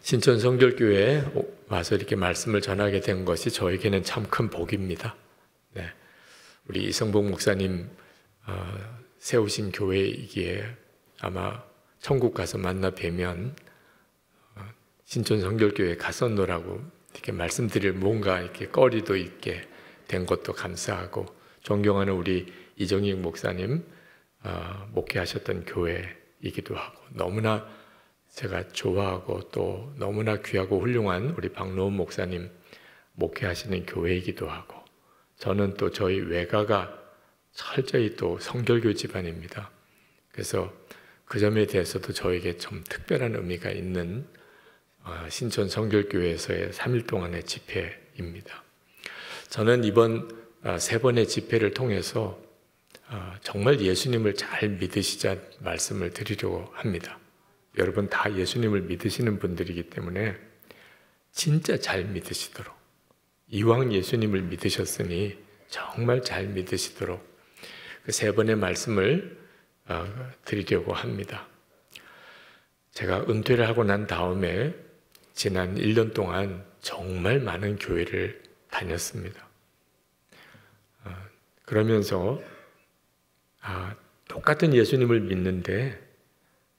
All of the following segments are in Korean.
신천 성결교회에 와서 이렇게 말씀을 전하게 된 것이 저에게는 참 큰 복입니다. 네. 우리 이성복 목사님 세우신 교회이기에 아마 천국 가서 만나 뵈면 신천 성결교회에 갔었노라고 이렇게 말씀드릴 뭔가 이렇게 거리도 있게 된 것도 감사하고, 존경하는 우리 이정익 목사님 목회하셨던 교회이기도 하고, 너무나 제가 좋아하고 또 너무나 귀하고 훌륭한 우리 박노원 목사님 목회하시는 교회이기도 하고, 저는 또 저희 외가가 철저히 또 성결교 집안입니다. 그래서 그 점에 대해서도 저에게 좀 특별한 의미가 있는 신천 성결교회에서의 3일 동안의 집회입니다. 저는 이번 3번의 집회를 통해서 정말 예수님을 잘 믿으시자 말씀을 드리려고 합니다. 여러분 다 예수님을 믿으시는 분들이기 때문에 진짜 잘 믿으시도록, 이왕 예수님을 믿으셨으니 정말 잘 믿으시도록 그 3번의 말씀을 드리려고 합니다. 제가 은퇴를 하고 난 다음에 지난 1년 동안 정말 많은 교회를 다녔습니다. 그러면서 똑같은 예수님을 믿는데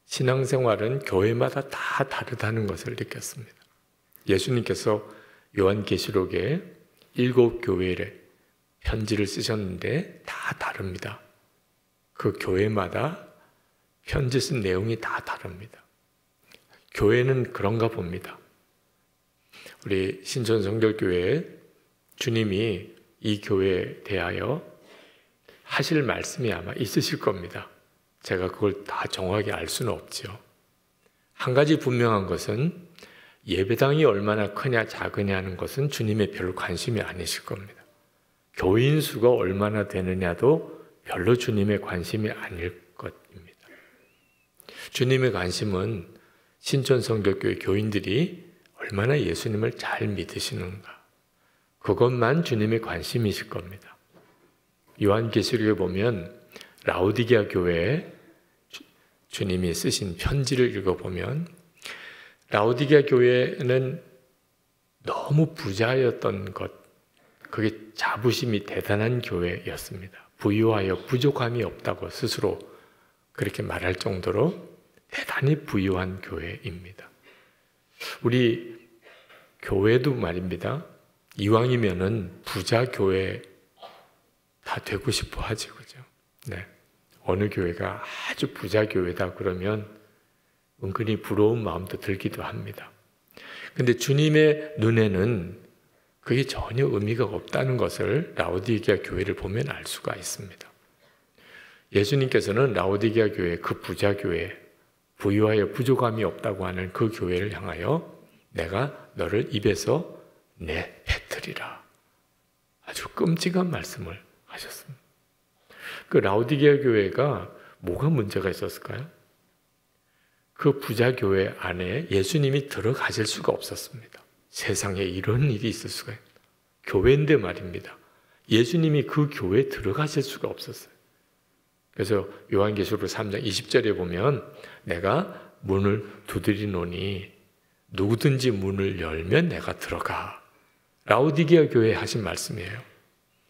신앙생활은 교회마다 다 다르다는 것을 느꼈습니다. 예수님께서 요한계시록에 7교회에 편지를 쓰셨는데 다 다릅니다. 그 교회마다 편지 쓴 내용이 다 다릅니다. 교회는 그런가 봅니다. 우리 신천 성결교회에 주님이 이 교회에 대하여 하실 말씀이 아마 있으실 겁니다. 제가 그걸 다 정확하게 알 수는 없죠. 한 가지 분명한 것은 예배당이 얼마나 크냐 작으냐 하는 것은 주님의 별 관심이 아니실 겁니다. 교인 수가 얼마나 되느냐도 별로 주님의 관심이 아닐 것입니다. 주님의 관심은 신천 성결교회 교인들이 얼마나 예수님을 잘 믿으시는가, 그것만 주님의 관심이실 겁니다. 요한계시록에 보면 라오디게아 교회에 주님이 쓰신 편지를 읽어보면 라오디게아 교회는 너무 부자였던 것, 그게 자부심이 대단한 교회였습니다. 부유하여 부족함이 없다고 스스로 그렇게 말할 정도로 대단히 부유한 교회입니다. 우리 교회도 말입니다. 이왕이면은 부자 교회 다 되고 싶어 하지, 그죠? 네. 어느 교회가 아주 부자 교회다 그러면 은근히 부러운 마음도 들기도 합니다. 근데 주님의 눈에는 그게 전혀 의미가 없다는 것을 라오디게아 교회를 보면 알 수가 있습니다. 예수님께서는 라오디게아 교회, 그 부자 교회, 부유하여 부족함이 없다고 하는 그 교회를 향하여 내가 너를 입에서 내뱉으리라, 아주 끔찍한 말씀을 하셨습니다. 그 라오디게아 교회가 뭐가 문제가 있었을까요? 그 부자 교회 안에 예수님이 들어가실 수가 없었습니다. 세상에 이런 일이 있을 수가 있습니다. 교회인데 말입니다. 예수님이 그 교회에 들어가실 수가 없었어요. 그래서 요한계시록 3장 20절에 보면 내가 문을 두드리노니 누구든지 문을 열면 내가 들어가. 라오디게아 교회에 하신 말씀이에요.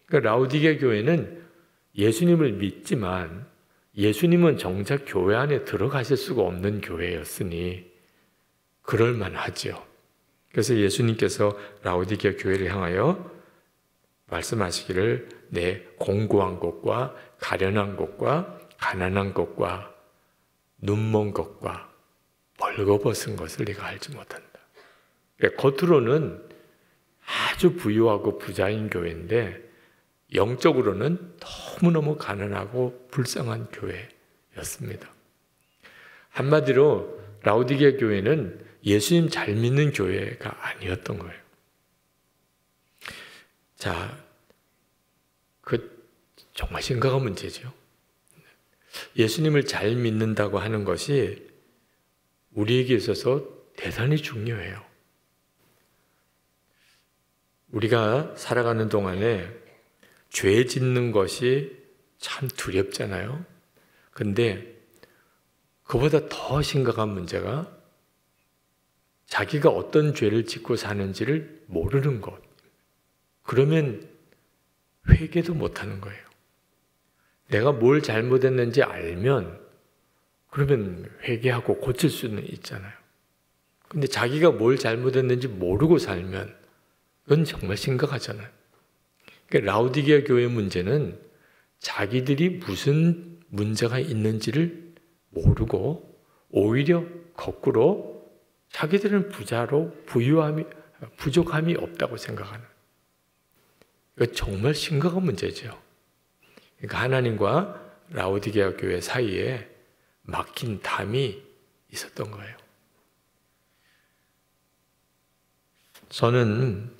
그러니까 라오디게아 교회는 예수님을 믿지만 예수님은 정작 교회 안에 들어가실 수가 없는 교회였으니 그럴만하죠. 그래서 예수님께서 라오디게아 교회를 향하여 말씀하시기를 내 공고한 것과 가련한 것과 가난한 것과 눈먼 것과 벌거벗은 것을 네가 알지 못한다. 그러니까 겉으로는 아주 부유하고 부자인 교회인데 영적으로는 너무너무 가난하고 불쌍한 교회였습니다. 한마디로 라오디게아 교회는 예수님 잘 믿는 교회가 아니었던 거예요. 자, 그 정말 심각한 문제죠. 예수님을 잘 믿는다고 하는 것이 우리에게 있어서 대단히 중요해요. 우리가 살아가는 동안에 죄 짓는 것이 참 두렵잖아요. 근데 그보다 더 심각한 문제가 자기가 어떤 죄를 짓고 사는지를 모르는 것. 그러면 회개도 못하는 거예요. 내가 뭘 잘못했는지 알면 그러면 회개하고 고칠 수는 있잖아요. 근데 자기가 뭘 잘못했는지 모르고 살면 그건 정말 심각하잖아요. 그러니까 라오디게아 교회의 문제는 자기들이 무슨 문제가 있는지를 모르고 오히려 거꾸로 자기들은 부자로 부족함이 없다고 생각하는, 이거 정말 심각한 문제죠. 그러니까 하나님과 라오디게아 교회 사이에 막힌 담이 있었던 거예요. 저는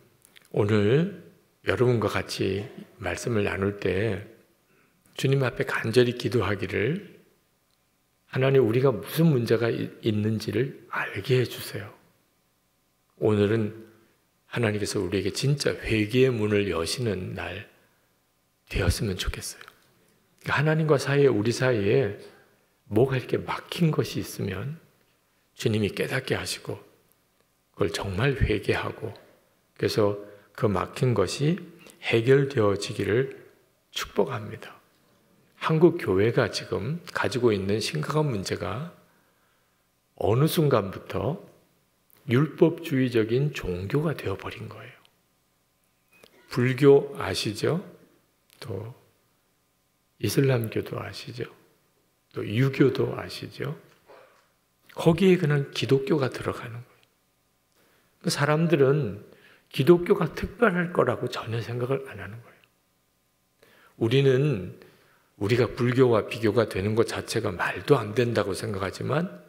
오늘 여러분과 같이 말씀을 나눌 때 주님 앞에 간절히 기도하기를, 하나님 우리가 무슨 문제가 있는지를 알게 해주세요. 오늘은 하나님께서 우리에게 진짜 회개의 문을 여시는 날 되었으면 좋겠어요. 하나님과 우리 사이에 뭐가 이렇게 막힌 것이 있으면 주님이 깨닫게 하시고 그걸 정말 회개하고, 그래서 그 막힌 것이 해결되어지기를 축복합니다. 한국 교회가 지금 가지고 있는 심각한 문제가 어느 순간부터 율법주의적인 종교가 되어버린 거예요. 불교 아시죠? 또 이슬람교도 아시죠? 또 유교도 아시죠? 거기에 그냥 기독교가 들어가는 거예요. 그 사람들은 기독교가 특별할 거라고 전혀 생각을 안 하는 거예요. 우리가 불교와 비교가 되는 것 자체가 말도 안 된다고 생각하지만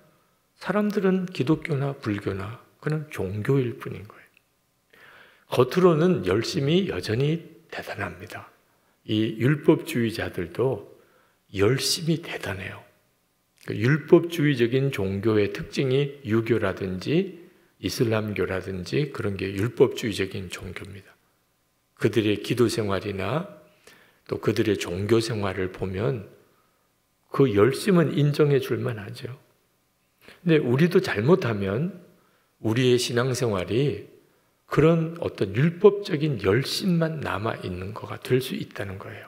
사람들은 기독교나 불교나 그냥 종교일 뿐인 거예요. 겉으로는 열심히 여전히 대단합니다. 이 율법주의자들도 열심히 대단해요. 율법주의적인 종교의 특징이 유교라든지 이슬람교라든지 그런 게 율법주의적인 종교입니다. 그들의 기도 생활이나 또 그들의 종교 생활을 보면 그 열심은 인정해 줄 만하죠. 근데 우리도 잘못하면 우리의 신앙생활이 그런 어떤 율법적인 열심만 남아있는 거가 될 수 있다는 거예요.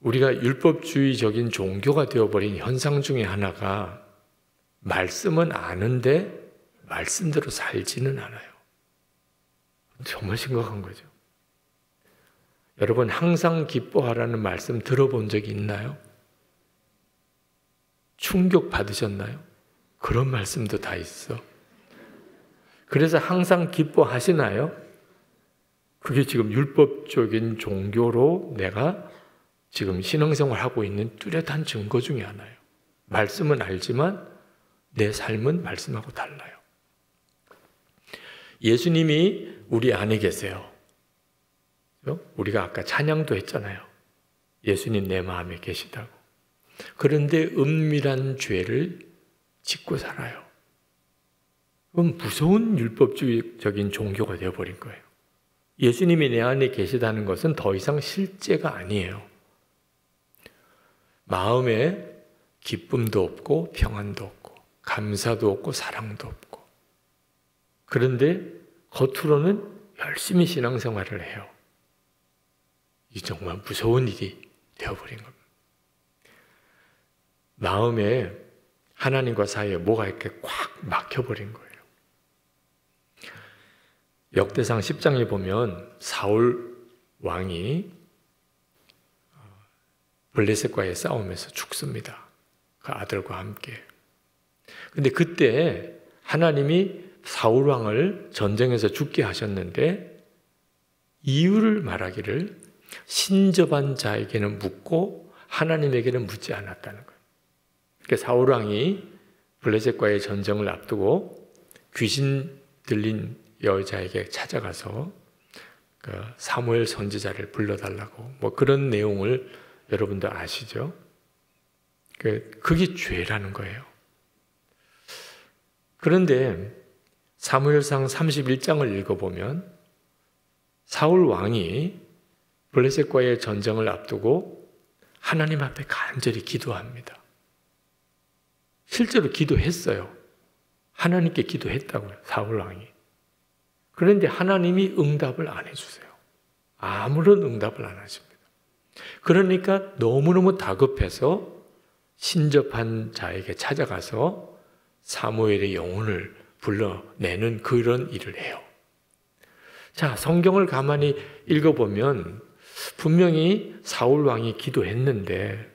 우리가 율법주의적인 종교가 되어버린 현상 중에 하나가 말씀은 아는데 말씀대로 살지는 않아요. 정말 심각한 거죠. 여러분, 항상 기뻐하라는 말씀 들어본 적이 있나요? 충격 받으셨나요? 그런 말씀도 다 있어. 그래서 항상 기뻐하시나요? 그게 지금 율법적인 종교로 내가 지금 신앙생활 하고 있는 뚜렷한 증거 중에 하나예요. 말씀은 알지만 내 삶은 말씀하고 달라요. 예수님이 우리 안에 계세요. 우리가 아까 찬양도 했잖아요. 예수님 내 마음에 계시다고. 그런데 은밀한 죄를 짓고 살아요. 그건 무서운 율법주의적인 종교가 되어버린 거예요. 예수님이 내 안에 계시다는 것은 더 이상 실제가 아니에요. 마음에 기쁨도 없고 평안도 없고 감사도 없고 사랑도 없고, 그런데 겉으로는 열심히 신앙생활을 해요. 이 정말 무서운 일이 되어버린 겁니다. 마음에 하나님과 사이에 뭐가 이렇게 꽉 막혀버린 거예요. 역대상 10장에 보면 사울 왕이 블레셋과의 싸움에서 죽습니다. 그 아들과 함께. 근데 그때 하나님이 사울 왕을 전쟁에서 죽게 하셨는데 이유를 말하기를 신접한 자에게는 묻고 하나님에게는 묻지 않았다는 거예요. 그러니까 사울 왕이 블레셋과의 전쟁을 앞두고 귀신 들린 여자에게 찾아가서 그 사무엘 선지자를 불러달라고 뭐 그런 내용을 여러분도 아시죠? 그게 죄라는 거예요. 그런데 사무엘상 31장을 읽어보면 사울 왕이 블레셋과의 전쟁을 앞두고 하나님 앞에 간절히 기도합니다. 실제로 기도했어요. 하나님께 기도했다고요, 사울 왕이. 그런데 하나님이 응답을 안 해주세요. 아무런 응답을 안 하십니다. 그러니까 너무너무 다급해서 신접한 자에게 찾아가서 사무엘의 영혼을 불러내는 그런 일을 해요. 자, 성경을 가만히 읽어보면 분명히 사울 왕이 기도했는데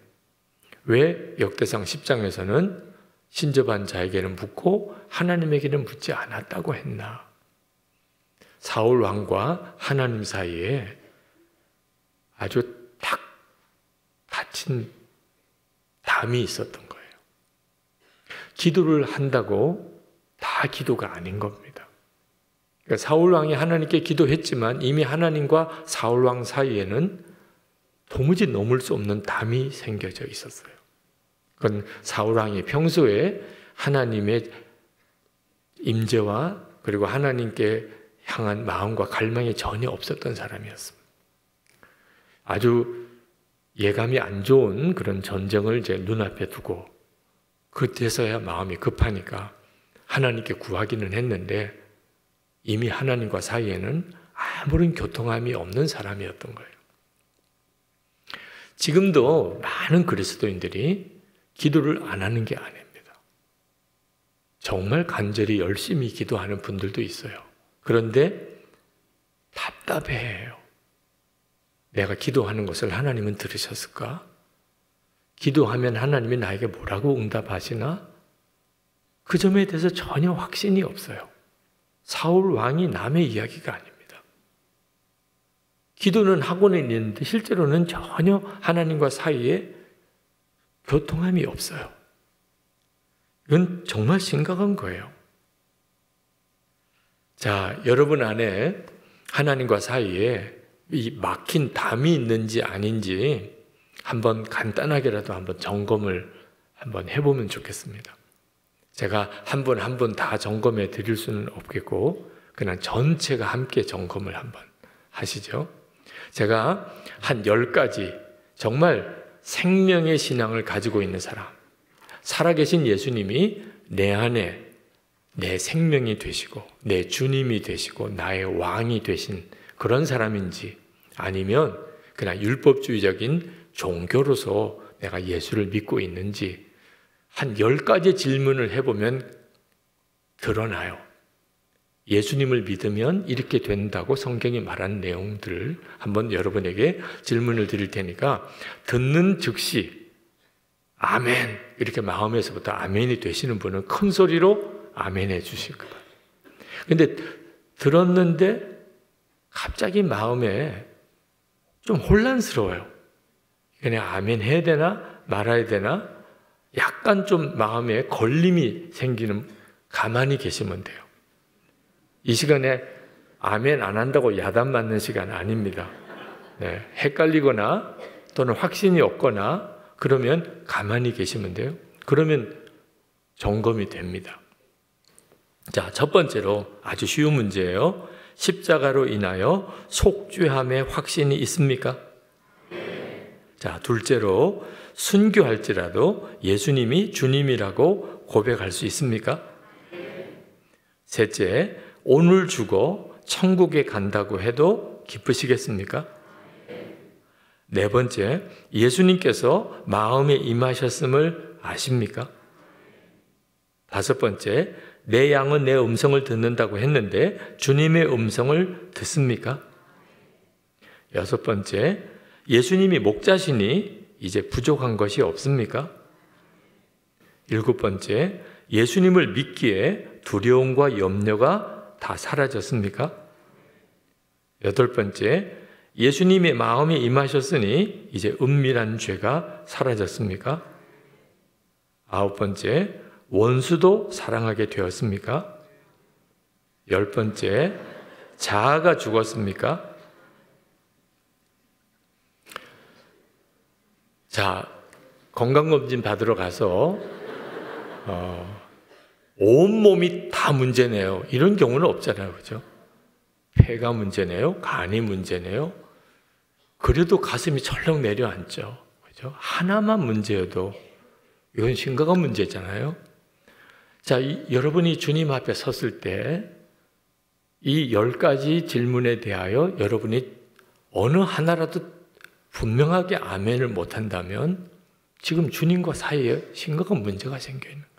왜 역대상 10장에서는 신접한 자에게는 묻고 하나님에게는 묻지 않았다고 했나? 사울 왕과 하나님 사이에 아주 탁 닫힌 담이 있었던 거예요. 기도를 한다고 다 기도가 아닌 겁니다. 그러니까 사울 왕이 하나님께 기도했지만 이미 하나님과 사울 왕 사이에는 도무지 넘을 수 없는 담이 생겨져 있었어요. 그건 사울 왕이 평소에 하나님의 임재와 그리고 하나님께 향한 마음과 갈망이 전혀 없었던 사람이었습니다. 아주 예감이 안 좋은 그런 전쟁을 이제 눈앞에 두고 그때서야 마음이 급하니까 하나님께 구하기는 했는데 이미 하나님과 사이에는 아무런 교통함이 없는 사람이었던 거예요. 지금도 많은 그리스도인들이 기도를 안 하는 게 아닙니다. 정말 간절히 열심히 기도하는 분들도 있어요. 그런데 답답해해요. 내가 기도하는 것을 하나님은 들으셨을까? 기도하면 하나님이 나에게 뭐라고 응답하시나? 그 점에 대해서 전혀 확신이 없어요. 사울 왕이 남의 이야기가 아닙니다. 기도는 하고는 있는데 실제로는 전혀 하나님과 사이에 교통함이 없어요. 이건 정말 심각한 거예요. 자, 여러분 안에 하나님과 사이에 이 막힌 담이 있는지 아닌지 한번 간단하게라도 한번 점검을 한번 해보면 좋겠습니다. 제가 한 분 한 분 다 점검해 드릴 수는 없겠고 그냥 전체가 함께 점검을 한번 하시죠. 제가 한 10가지 정말 생명의 신앙을 가지고 있는 사람, 살아계신 예수님이 내 안에 내 생명이 되시고 내 주님이 되시고 나의 왕이 되신 그런 사람인지 아니면 그냥 율법주의적인 종교로서 내가 예수를 믿고 있는지 한 10가지 질문을 해보면 드러나요. 예수님을 믿으면 이렇게 된다고 성경이 말하는 내용들을 한번 여러분에게 질문을 드릴 테니까 듣는 즉시 아멘 이렇게 마음에서부터 아멘이 되시는 분은 큰 소리로 아멘 해주실 거예요. 근데 들었는데 갑자기 마음에 좀 혼란스러워요. 그냥 아멘 해야 되나 말아야 되나 약간 좀 마음에 걸림이 생기는 가만히 계시면 돼요. 이 시간에 아멘 안 한다고 야단 맞는 시간 아닙니다. 네, 헷갈리거나 또는 확신이 없거나 그러면 가만히 계시면 돼요. 그러면 점검이 됩니다. 자, 첫 번째로 아주 쉬운 문제예요. 십자가로 인하여 속죄함의 확신이 있습니까? 자, 둘째로 순교할지라도 예수님이 주님이라고 고백할 수 있습니까? 셋째, 오늘 죽어 천국에 간다고 해도 기쁘시겠습니까? 네 번째, 예수님께서 마음에 임하셨음을 아십니까? 다섯 번째, 내 양은 내 음성을 듣는다고 했는데 주님의 음성을 듣습니까? 여섯 번째, 예수님이 목자시니 이제 부족한 것이 없습니까? 일곱 번째, 예수님을 믿기에 두려움과 염려가 다 사라졌습니까? 여덟 번째, 예수님의 마음이 임하셨으니 이제 은밀한 죄가 사라졌습니까? 아홉 번째, 원수도 사랑하게 되었습니까? 열 번째, 자아가 죽었습니까? 자, 건강검진 받으러 가서 온몸이 다 문제네요. 이런 경우는 없잖아요. 그죠? 폐가 문제네요. 간이 문제네요. 그래도 가슴이 철렁 내려앉죠. 그죠? 하나만 문제여도 이건 심각한 문제잖아요. 자, 여러분이 주님 앞에 섰을 때 이 10가지 질문에 대하여 여러분이 어느 하나라도 분명하게 아멘을 못한다면 지금 주님과 사이에 심각한 문제가 생겨 있는 거예요.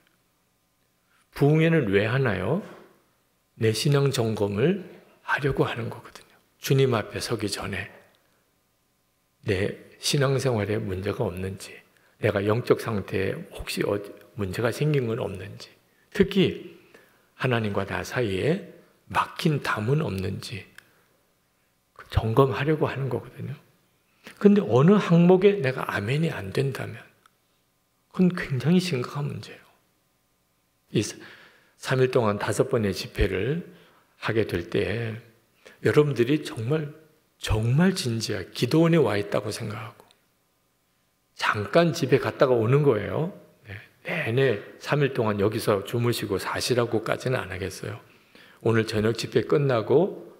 부흥회는 왜 하나요? 내 신앙 점검을 하려고 하는 거거든요. 주님 앞에 서기 전에 내 신앙생활에 문제가 없는지, 내가 영적 상태에 혹시 문제가 생긴 건 없는지, 특히 하나님과 나 사이에 막힌 담은 없는지 점검하려고 하는 거거든요. 근데 어느 항목에 내가 아멘이 안 된다면 그건 굉장히 심각한 문제예요. 이 3일 동안 5번의 집회를 하게 될 때 여러분들이 정말 진지하게 기도원에 와 있다고 생각하고 잠깐 집에 갔다가 오는 거예요. 내내 3일 동안 여기서 주무시고 사시라고까지는 안 하겠어요. 오늘 저녁 집회 끝나고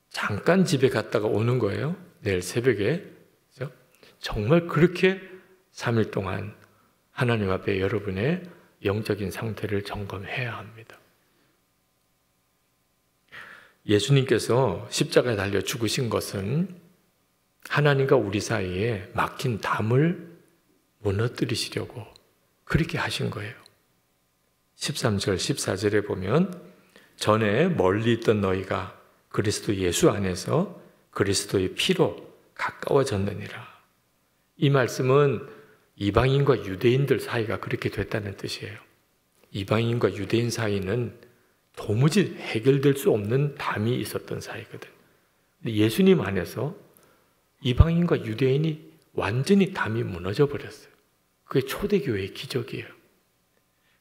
잠깐 집에 갔다가 오는 거예요. 내일 새벽에. 그렇죠? 정말 그렇게 3일 동안 하나님 앞에 여러분의 영적인 상태를 점검해야 합니다. 예수님께서 십자가에 달려 죽으신 것은 하나님과 우리 사이에 막힌 담을 무너뜨리시려고 그렇게 하신 거예요. 13절, 14절에 보면 전에 멀리 있던 너희가 그리스도 예수 안에서 그리스도의 피로 가까워졌느니라. 이 말씀은 이방인과 유대인들 사이가 그렇게 됐다는 뜻이에요. 이방인과 유대인 사이는 도무지 해결될 수 없는 담이 있었던 사이거든. 근데 예수님 안에서 이방인과 유대인이 완전히 담이 무너져 버렸어요. 그게 초대교회의 기적이에요.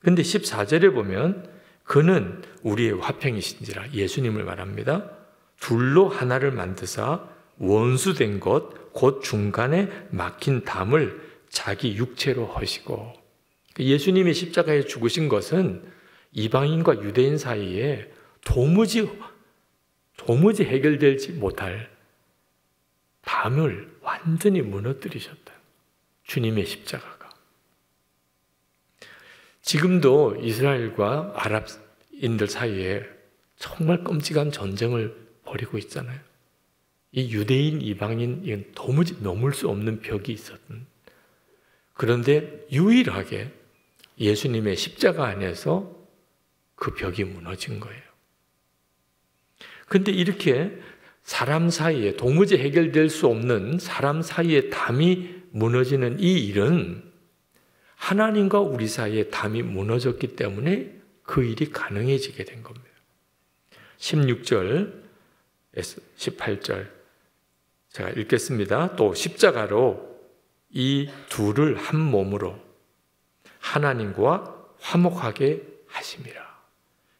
근데 14절에 보면 그는 우리의 화평이신지라, 예수님을 말합니다. 둘로 하나를 만드사 원수된 것 곧 중간에 막힌 담을 자기 육체로 하시고, 예수님이 십자가에 죽으신 것은 이방인과 유대인 사이에 도무지 해결되지 못할 담을 완전히 무너뜨리셨다. 주님의 십자가가. 지금도 이스라엘과 아랍인들 사이에 정말 끔찍한 전쟁을 벌이고 있잖아요. 이 유대인, 이방인, 도무지 넘을 수 없는 벽이 있었던. 그런데 유일하게 예수님의 십자가 안에서 그 벽이 무너진 거예요. 그런데 이렇게 사람 사이에 도무지 해결될 수 없는 사람 사이에 담이 무너지는 이 일은 하나님과 우리 사이에 담이 무너졌기 때문에 그 일이 가능해지게 된 겁니다. 16절, 18절 제가 읽겠습니다. 또 십자가로 이 둘을 한 몸으로 하나님과 화목하게 하심이라.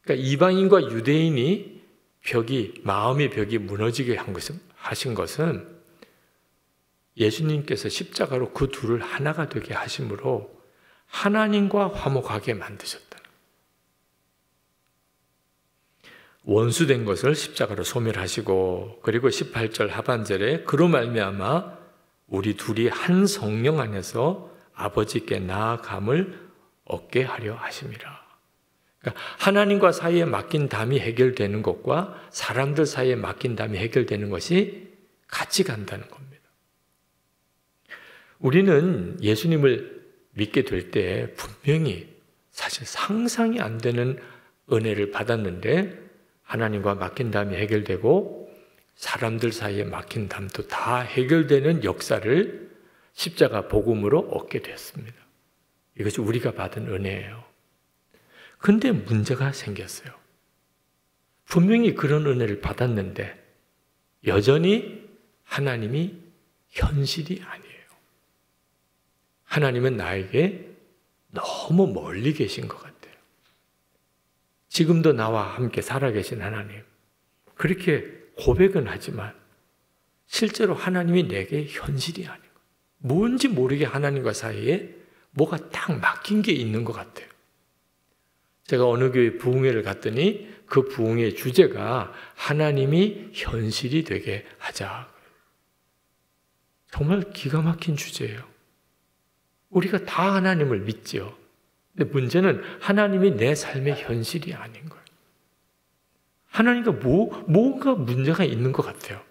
그러니까 이방인과 유대인이 마음의 벽이 무너지게 하신 것은 예수님께서 십자가로 그 둘을 하나가 되게 하심으로 하나님과 화목하게 만드셨다. 원수된 것을 십자가로 소멸하시고, 그리고 18절 하반절에 그로 말미암아 우리 둘이 한 성령 안에서 아버지께 나아감을 얻게 하려 하심이라. 그러니까 하나님과 사이에 막힌 담이 해결되는 것과 사람들 사이에 막힌 담이 해결되는 것이 같이 간다는 겁니다. 우리는 예수님을 믿게 될 때 분명히 사실 상상이 안 되는 은혜를 받았는데 하나님과 막힌 담이 해결되고 사람들 사이에 막힌 담도 다 해결되는 역사를 십자가 복음으로 얻게 됐습니다. 이것이 우리가 받은 은혜예요. 그런데 문제가 생겼어요. 분명히 그런 은혜를 받았는데 여전히 하나님이 현실이 아니에요. 하나님은 나에게 너무 멀리 계신 것 같아요. 지금도 나와 함께 살아계신 하나님, 그렇게 고백은 하지만 실제로 하나님이 내게 현실이 아니고 뭔지 모르게 하나님과 사이에 뭐가 딱 막힌 게 있는 것 같아요. 제가 어느 교회 부흥회를 갔더니 그 부흥회 주제가 하나님이 현실이 되게 하자. 정말 기가 막힌 주제예요. 우리가 다 하나님을 믿지요. 근데 문제는 하나님이 내 삶의 현실이 아닌 거예요. 하나님과 뭔가 문제가 있는 것 같아요.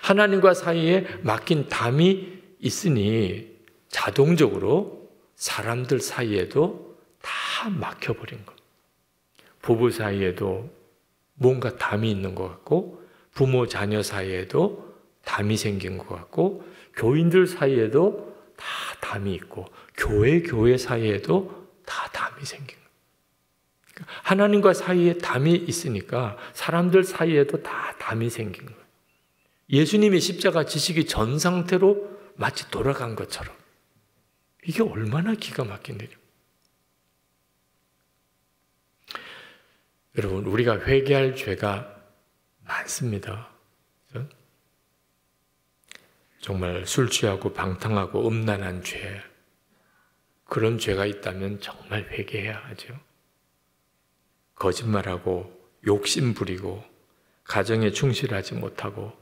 하나님과 사이에 막힌 담이 있으니 자동적으로 사람들 사이에도 다 막혀버린 것. 부부 사이에도 뭔가 담이 있는 것 같고, 부모 자녀 사이에도 담이 생긴 것 같고, 교인들 사이에도 다 담이 있고, 교회 사이에도 다 담이 생긴 거예요. 하나님과 사이에 담이 있으니까 사람들 사이에도 다 담이 생긴 거예요. 예수님이 십자가 지시기 전 상태로 마치 돌아간 것처럼. 이게 얼마나 기가 막힌 일이에요. 여러분, 우리가 회개할 죄가 많습니다. 정말 술 취하고 방탕하고 음란한 죄, 그런 죄가 있다면 정말 회개해야 하죠. 거짓말하고 욕심 부리고 가정에 충실하지 못하고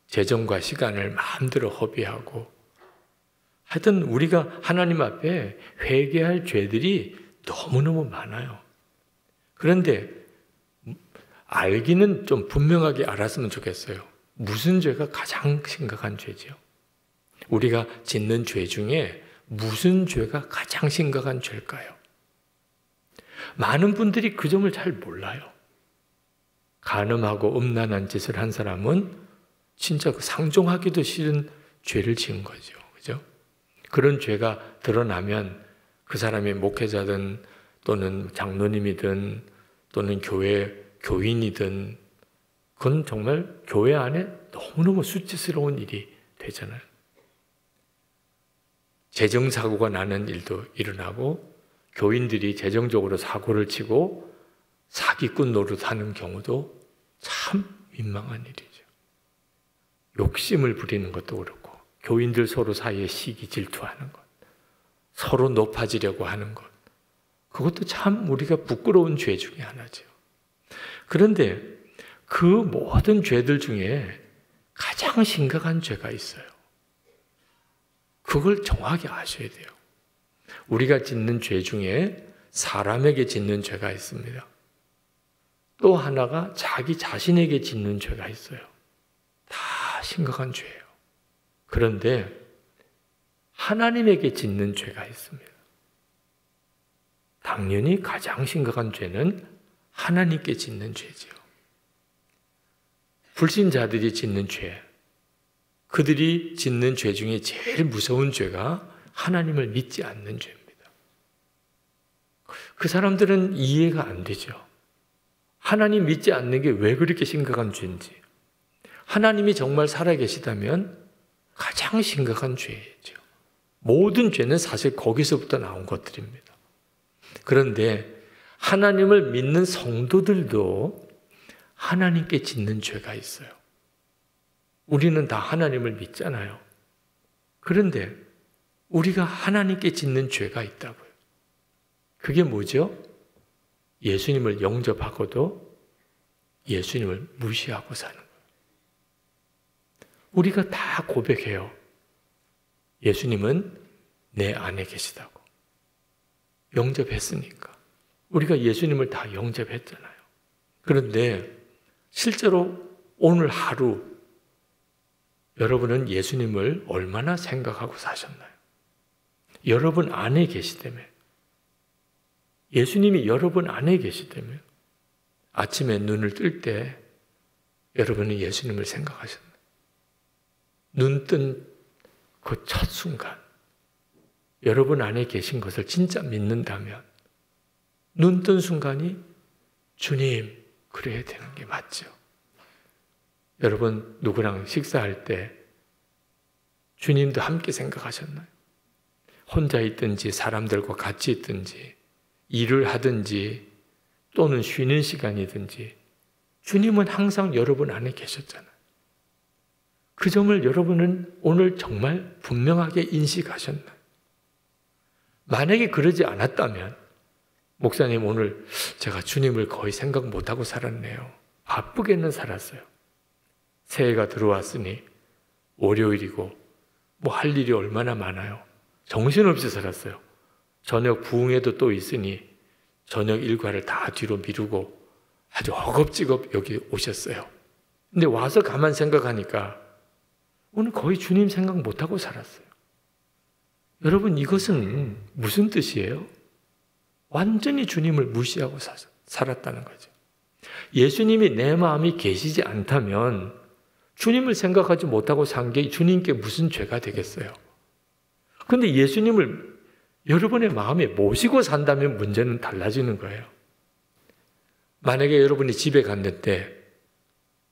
재정과 시간을 마음대로 허비하고, 하여튼 우리가 하나님 앞에 회개할 죄들이 너무너무 많아요. 그런데 알기는 좀 분명하게 알았으면 좋겠어요. 무슨 죄가 가장 심각한 죄지요? 우리가 짓는 죄 중에 무슨 죄가 가장 심각한 죄일까요? 많은 분들이 그 점을 잘 몰라요. 간음하고 음란한 짓을 한 사람은 진짜 상종하기도 싫은 죄를 지은 거죠. 그죠? 그런 죄가 드러나면 그 사람이 목회자든 또는 장로님이든 또는 교회 교인이든 그건 정말 교회 안에 너무너무 수치스러운 일이 되잖아요. 재정사고가 나는 일도 일어나고, 교인들이 재정적으로 사고를 치고 사기꾼 노릇하는 경우도 참 민망한 일이죠. 욕심을 부리는 것도 그렇고, 교인들 서로 사이에 시기 질투하는 것, 서로 높아지려고 하는 것, 그것도 참 우리가 부끄러운 죄 중에 하나죠. 그런데 그 모든 죄들 중에 가장 심각한 죄가 있어요. 그걸 정확히 아셔야 돼요. 우리가 짓는 죄 중에 사람에게 짓는 죄가 있습니다. 또 하나가 자기 자신에게 짓는 죄가 있어요. 다 심각한 죄예요. 그런데 하나님에게 짓는 죄가 있습니다. 당연히 가장 심각한 죄는 하나님께 짓는 죄지요. 불신자들이 짓는 죄, 그들이 짓는 죄 중에 제일 무서운 죄가 하나님을 믿지 않는 죄입니다. 그 사람들은 이해가 안 되죠. 하나님 믿지 않는 게 왜 그렇게 심각한 죄인지. 하나님이 정말 살아계시다면 가장 심각한 죄이죠. 모든 죄는 사실 거기서부터 나온 것들입니다. 그런데 하나님을 믿는 성도들도 하나님께 짓는 죄가 있어요. 우리는 다 하나님을 믿잖아요. 그런데 우리가 하나님께 짓는 죄가 있다고요. 그게 뭐죠? 예수님을 영접하고도 예수님을 무시하고 사는 거예요. 우리가 다 고백해요. 예수님은 내 안에 계시다고. 영접했으니까. 우리가 예수님을 다 영접했잖아요. 그런데 실제로 오늘 하루 여러분은 예수님을 얼마나 생각하고 사셨나요? 여러분 안에 계시다면, 예수님이 여러분 안에 계시다면 아침에 눈을 뜰 때 여러분은 예수님을 생각하셨나요? 눈 뜬 그 첫 순간 여러분 안에 계신 것을 진짜 믿는다면 눈 뜬 순간이 주님, 그래야 되는 게 맞죠. 여러분 누구랑 식사할 때 주님도 함께 생각하셨나요? 혼자 있든지 사람들과 같이 있든지 일을 하든지 또는 쉬는 시간이든지 주님은 항상 여러분 안에 계셨잖아요. 그 점을 여러분은 오늘 정말 분명하게 인식하셨나요? 만약에 그러지 않았다면, 목사님 오늘 제가 주님을 거의 생각 못하고 살았네요. 바쁘게는 살았어요. 새해가 들어왔으니 월요일이고 뭐 할 일이 얼마나 많아요. 정신없이 살았어요. 저녁 부흥회도 또 있으니 저녁 일과를 다 뒤로 미루고 아주 허겁지겁 여기 오셨어요. 근데 와서 가만 생각하니까 오늘 거의 주님 생각 못하고 살았어요. 여러분, 이것은 무슨 뜻이에요? 완전히 주님을 무시하고 살았다는 거죠. 예수님이 내 마음이 계시지 않다면 주님을 생각하지 못하고 산 게 주님께 무슨 죄가 되겠어요? 그런데 예수님을 여러분의 마음에 모시고 산다면 문제는 달라지는 거예요. 만약에 여러분이 집에 갔는데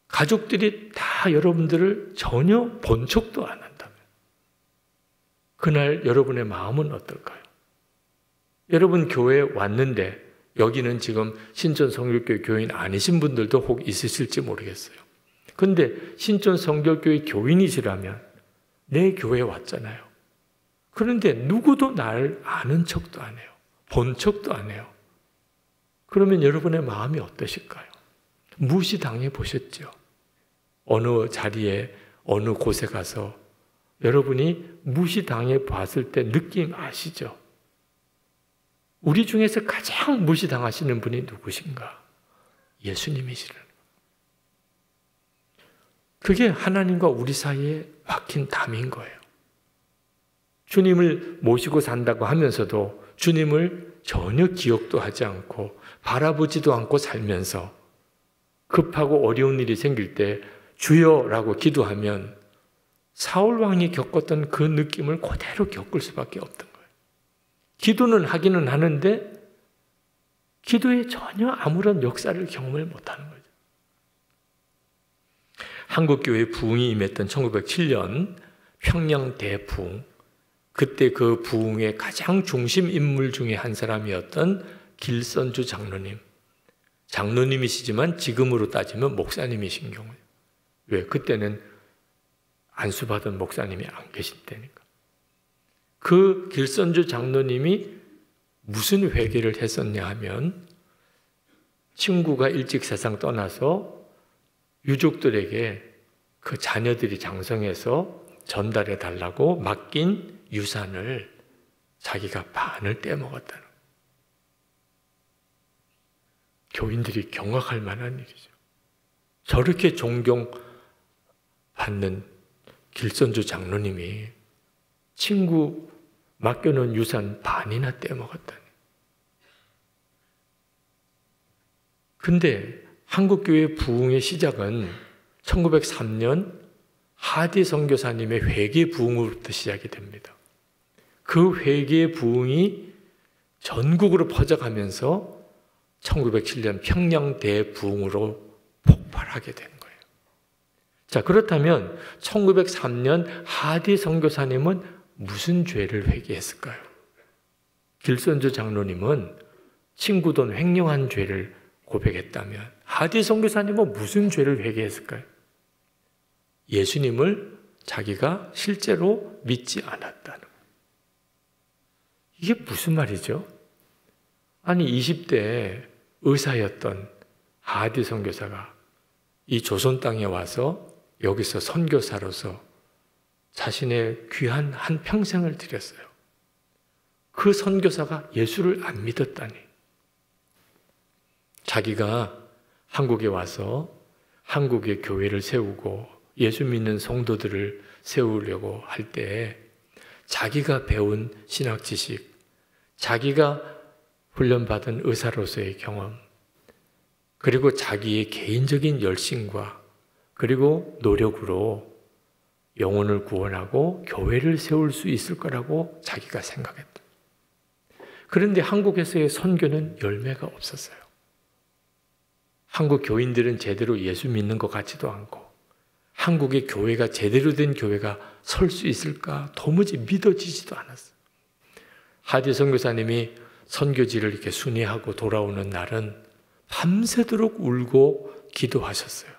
가족들이 다 여러분들을 전혀 본 척도 안 한다면 그날 여러분의 마음은 어떨까요? 여러분 교회에 왔는데 여기는 지금 신촌성결교회 교인 아니신 분들도 혹 있으실지 모르겠어요. 그런데 신촌성결교회 교인이시라면 내 교회에 왔잖아요. 그런데 누구도 날 아는 척도 안 해요. 본 척도 안 해요. 그러면 여러분의 마음이 어떠실까요? 무시당해 보셨죠? 어느 자리에 어느 곳에 가서 여러분이 무시당해 봤을 때 느낌 아시죠? 우리 중에서 가장 무시당하시는 분이 누구신가? 예수님이시라는 거예요. 그게 하나님과 우리 사이에 막힌 담인 거예요. 주님을 모시고 산다고 하면서도 주님을 전혀 기억도 하지 않고 바라보지도 않고 살면서 급하고 어려운 일이 생길 때 주여라고 기도하면 사울 왕이 겪었던 그 느낌을 그대로 겪을 수밖에 없던 거예요. 기도는 하기는 하는데 기도에 전혀 아무런 역사를 경험을 못하는 거죠. 한국교회 부흥이 임했던 1907년 평양 대부흥, 그때 그 부흥의 가장 중심 인물 중에 한 사람이었던 길선주 장로님. 장로님이시지만 지금으로 따지면 목사님이신 경우예요. 왜? 그때는 안수받은 목사님이 안 계실 때니까. 그 길선주 장로님이 무슨 회개를 했었냐 하면 친구가 일찍 세상 떠나서 유족들에게 그 자녀들이 장성해서 전달해 달라고 맡긴 유산을 자기가 반을 떼먹었다는 거예요. 교인들이 경악할 만한 일이죠. 저렇게 존경받는 길선주 장로님이 친구 맡겨놓은 유산 반이나 떼먹었다니. 근데 한국교회 부흥의 시작은 1903년 하디 선교사님의 회개 부흥으로부터 시작이 됩니다. 그 회개 부흥이 전국으로 퍼져가면서 1907년 평양 대부흥으로 폭발하게 된 거예요. 자, 그렇다면 1903년 하디 선교사님은 무슨 죄를 회개했을까요? 길선주 장로님은 친구 돈 횡령한 죄를 고백했다면 하디 선교사님은 무슨 죄를 회개했을까요? 예수님을 자기가 실제로 믿지 않았다는 거예요. 이게 무슨 말이죠? 아니 20대 의사였던 하디 선교사가 이 조선 땅에 와서 여기서 선교사로서 자신의 귀한 한 평생을 들였어요. 그 선교사가 예수를 안 믿었다니. 자기가 한국에 와서 한국의 교회를 세우고 예수 믿는 성도들을 세우려고 할 때 자기가 배운 신학 지식, 자기가 훈련받은 의사로서의 경험, 그리고 자기의 개인적인 열심과 그리고 노력으로 영혼을 구원하고 교회를 세울 수 있을 거라고 자기가 생각했다. 그런데 한국에서의 선교는 열매가 없었어요. 한국 교인들은 제대로 예수 믿는 것 같지도 않고 한국의 교회가 제대로 된 교회가 설 수 있을까 도무지 믿어지지도 않았어요. 하디 선교사님이 선교지를 이렇게 순회하고 돌아오는 날은 밤새도록 울고 기도하셨어요.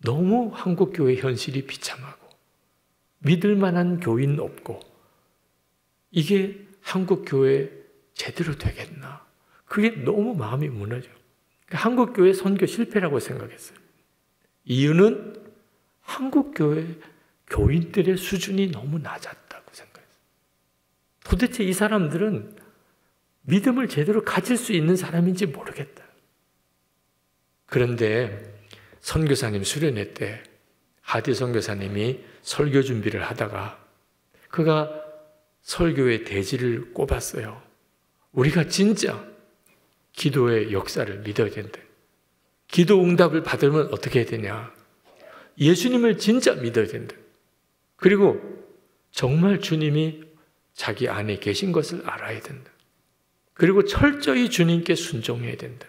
너무 한국교회 현실이 비참하고 믿을 만한 교인 없고 이게 한국교회 제대로 되겠나? 그게 너무 마음이 무너져요. 한국교회 선교 실패라고 생각했어요. 이유는 한국교회 교인들의 수준이 너무 낮았다고 생각했어요. 도대체 이 사람들은 믿음을 제대로 가질 수 있는 사람인지 모르겠다. 그런데 선교사님 수련회 때 하디 선교사님이 설교 준비를 하다가 그가 설교의 대지를 꼽았어요. 우리가 진짜 기도의 역사를 믿어야 된다. 기도 응답을 받으면 어떻게 해야 되냐? 예수님을 진짜 믿어야 된다. 그리고 정말 주님이 자기 안에 계신 것을 알아야 된다. 그리고 철저히 주님께 순종해야 된다.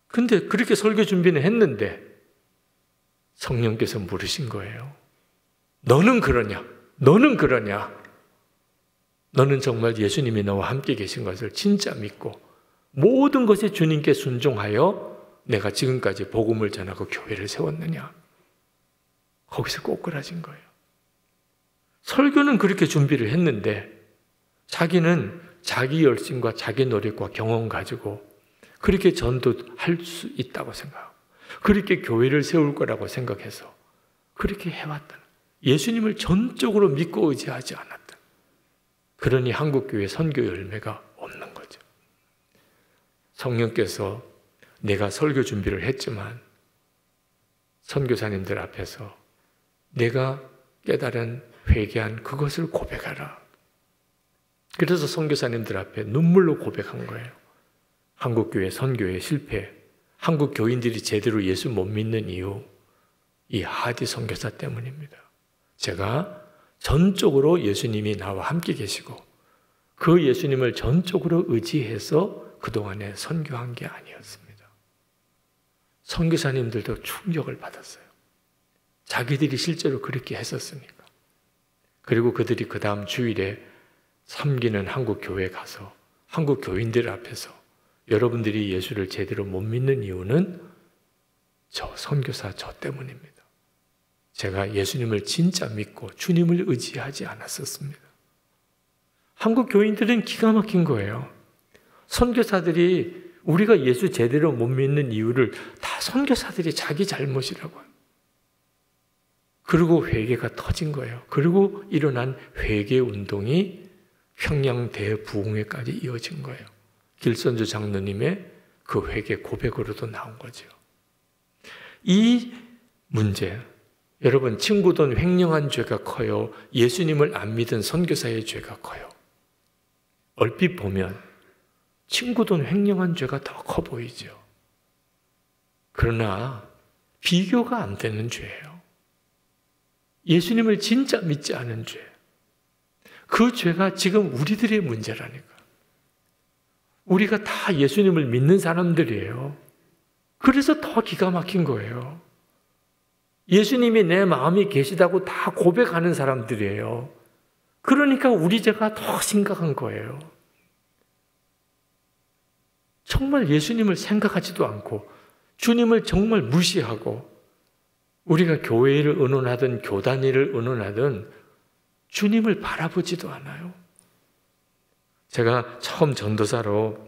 근데 그렇게 설교 준비는 했는데 성령께서 물으신 거예요. 너는 그러냐? 너는 그러냐? 너는 정말 예수님이 너와 함께 계신 것을 진짜 믿고 모든 것에 주님께 순종하여 내가 지금까지 복음을 전하고 교회를 세웠느냐? 거기서 꼬꾸라진 거예요. 설교는 그렇게 준비를 했는데 자기는 자기 열심과 자기 노력과 경험 가지고 그렇게 전도할 수 있다고 생각하고 그렇게 교회를 세울 거라고 생각해서 그렇게 해왔다. 예수님을 전적으로 믿고 의지하지 않았다. 그러니 한국교회 선교 열매가 없는 거죠. 성령께서 내가 설교 준비를 했지만 선교사님들 앞에서 내가 깨달은 회개한 그것을 고백하라. 그래서 선교사님들 앞에 눈물로 고백한 거예요. 한국교회 선교의 실패, 한국 교인들이 제대로 예수 못 믿는 이유, 이 하디 선교사 때문입니다. 제가 전적으로 예수님이 나와 함께 계시고 그 예수님을 전적으로 의지해서 그동안에 선교한 게 아니었습니다. 선교사님들도 충격을 받았어요. 자기들이 실제로 그렇게 했었으니까. 그리고 그들이 그 다음 주일에 섬기는 한국 교회에 가서 한국 교인들 앞에서 여러분들이 예수를 제대로 못 믿는 이유는 저 선교사 저 때문입니다. 제가 예수님을 진짜 믿고 주님을 의지하지 않았었습니다. 한국 교인들은 기가 막힌 거예요. 선교사들이 우리가 예수 제대로 못 믿는 이유를 다 선교사들이 자기 잘못이라고 해요. 그리고 회개가 터진 거예요. 그리고 일어난 회개 운동이 평양 대부흥회까지 이어진 거예요. 길선주 장로님의 그 회개 고백으로도 나온 거죠. 이 문제, 여러분 친구 돈 횡령한 죄가 커요? 예수님을 안 믿은 선교사의 죄가 커요? 얼핏 보면 친구 돈 횡령한 죄가 더 커 보이죠. 그러나 비교가 안 되는 죄예요. 예수님을 진짜 믿지 않은 죄. 그 죄가 지금 우리들의 문제라니까. 우리가 다 예수님을 믿는 사람들이에요. 그래서 더 기가 막힌 거예요. 예수님이 내 마음에 계시다고 다 고백하는 사람들이에요. 그러니까 우리 죄가 더 심각한 거예요. 정말 예수님을 생각하지도 않고 주님을 정말 무시하고 우리가 교회를 의논하든 교단위를 의논하든 주님을 바라보지도 않아요. 제가 처음 전도사로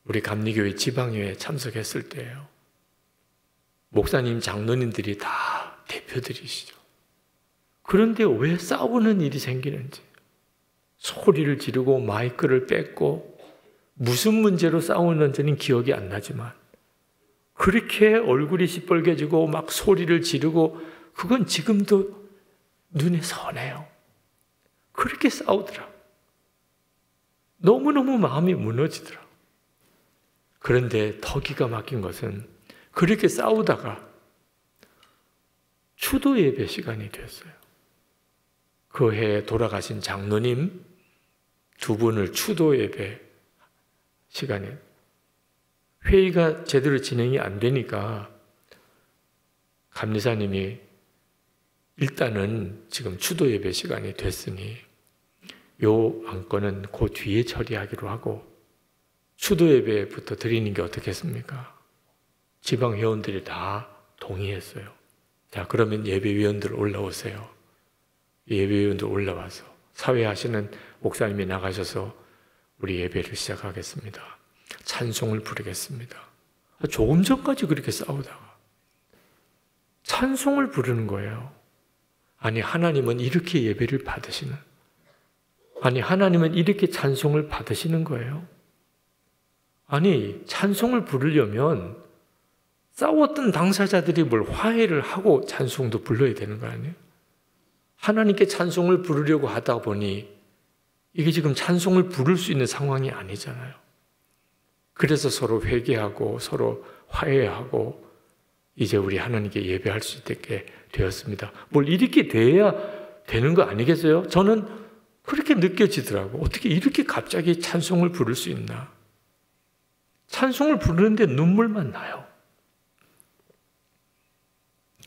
우리 감리교회 지방회에 참석했을 때예요. 목사님, 장로님들이 다 대표들이시죠. 그런데 왜 싸우는 일이 생기는지, 소리를 지르고 마이크를 뺏고 무슨 문제로 싸우는지는 기억이 안 나지만 그렇게 얼굴이 시뻘개지고 막 소리를 지르고 그건 지금도 눈에 선해요. 그렇게 싸우더라. 너무너무 마음이 무너지더라. 그런데 더 기가 막힌 것은 그렇게 싸우다가 추도 예배 시간이 됐어요. 그 해에 돌아가신 장로님 두 분을 추도 예배 시간에 회의가 제대로 진행이 안 되니까 감리사님이 일단은 지금 추도 예배 시간이 됐으니 요 안건은 그 뒤에 처리하기로 하고 추도 예배부터 드리는 게 어떻겠습니까? 지방 회원들이 다 동의했어요. 자, 그러면 예배위원들 올라오세요. 예배위원들 올라와서 사회하시는 목사님이 나가셔서 우리 예배를 시작하겠습니다. 찬송을 부르겠습니다. 조금 전까지 그렇게 싸우다가 찬송을 부르는 거예요. 아니, 하나님은 이렇게 예배를 받으시는, 아니, 하나님은 이렇게 찬송을 받으시는 거예요. 아니, 찬송을 부르려면 싸웠던 당사자들이 뭘 화해를 하고 찬송도 불러야 되는 거 아니에요? 하나님께 찬송을 부르려고 하다 보니 이게 지금 찬송을 부를 수 있는 상황이 아니잖아요. 그래서 서로 회개하고 서로 화해하고 이제 우리 하나님께 예배할 수 있게 되었습니다. 뭘 이렇게 돼야 되는 거 아니겠어요? 저는 그렇게 느껴지더라고. 어떻게 이렇게 갑자기 찬송을 부를 수 있나? 찬송을 부르는데 눈물만 나요.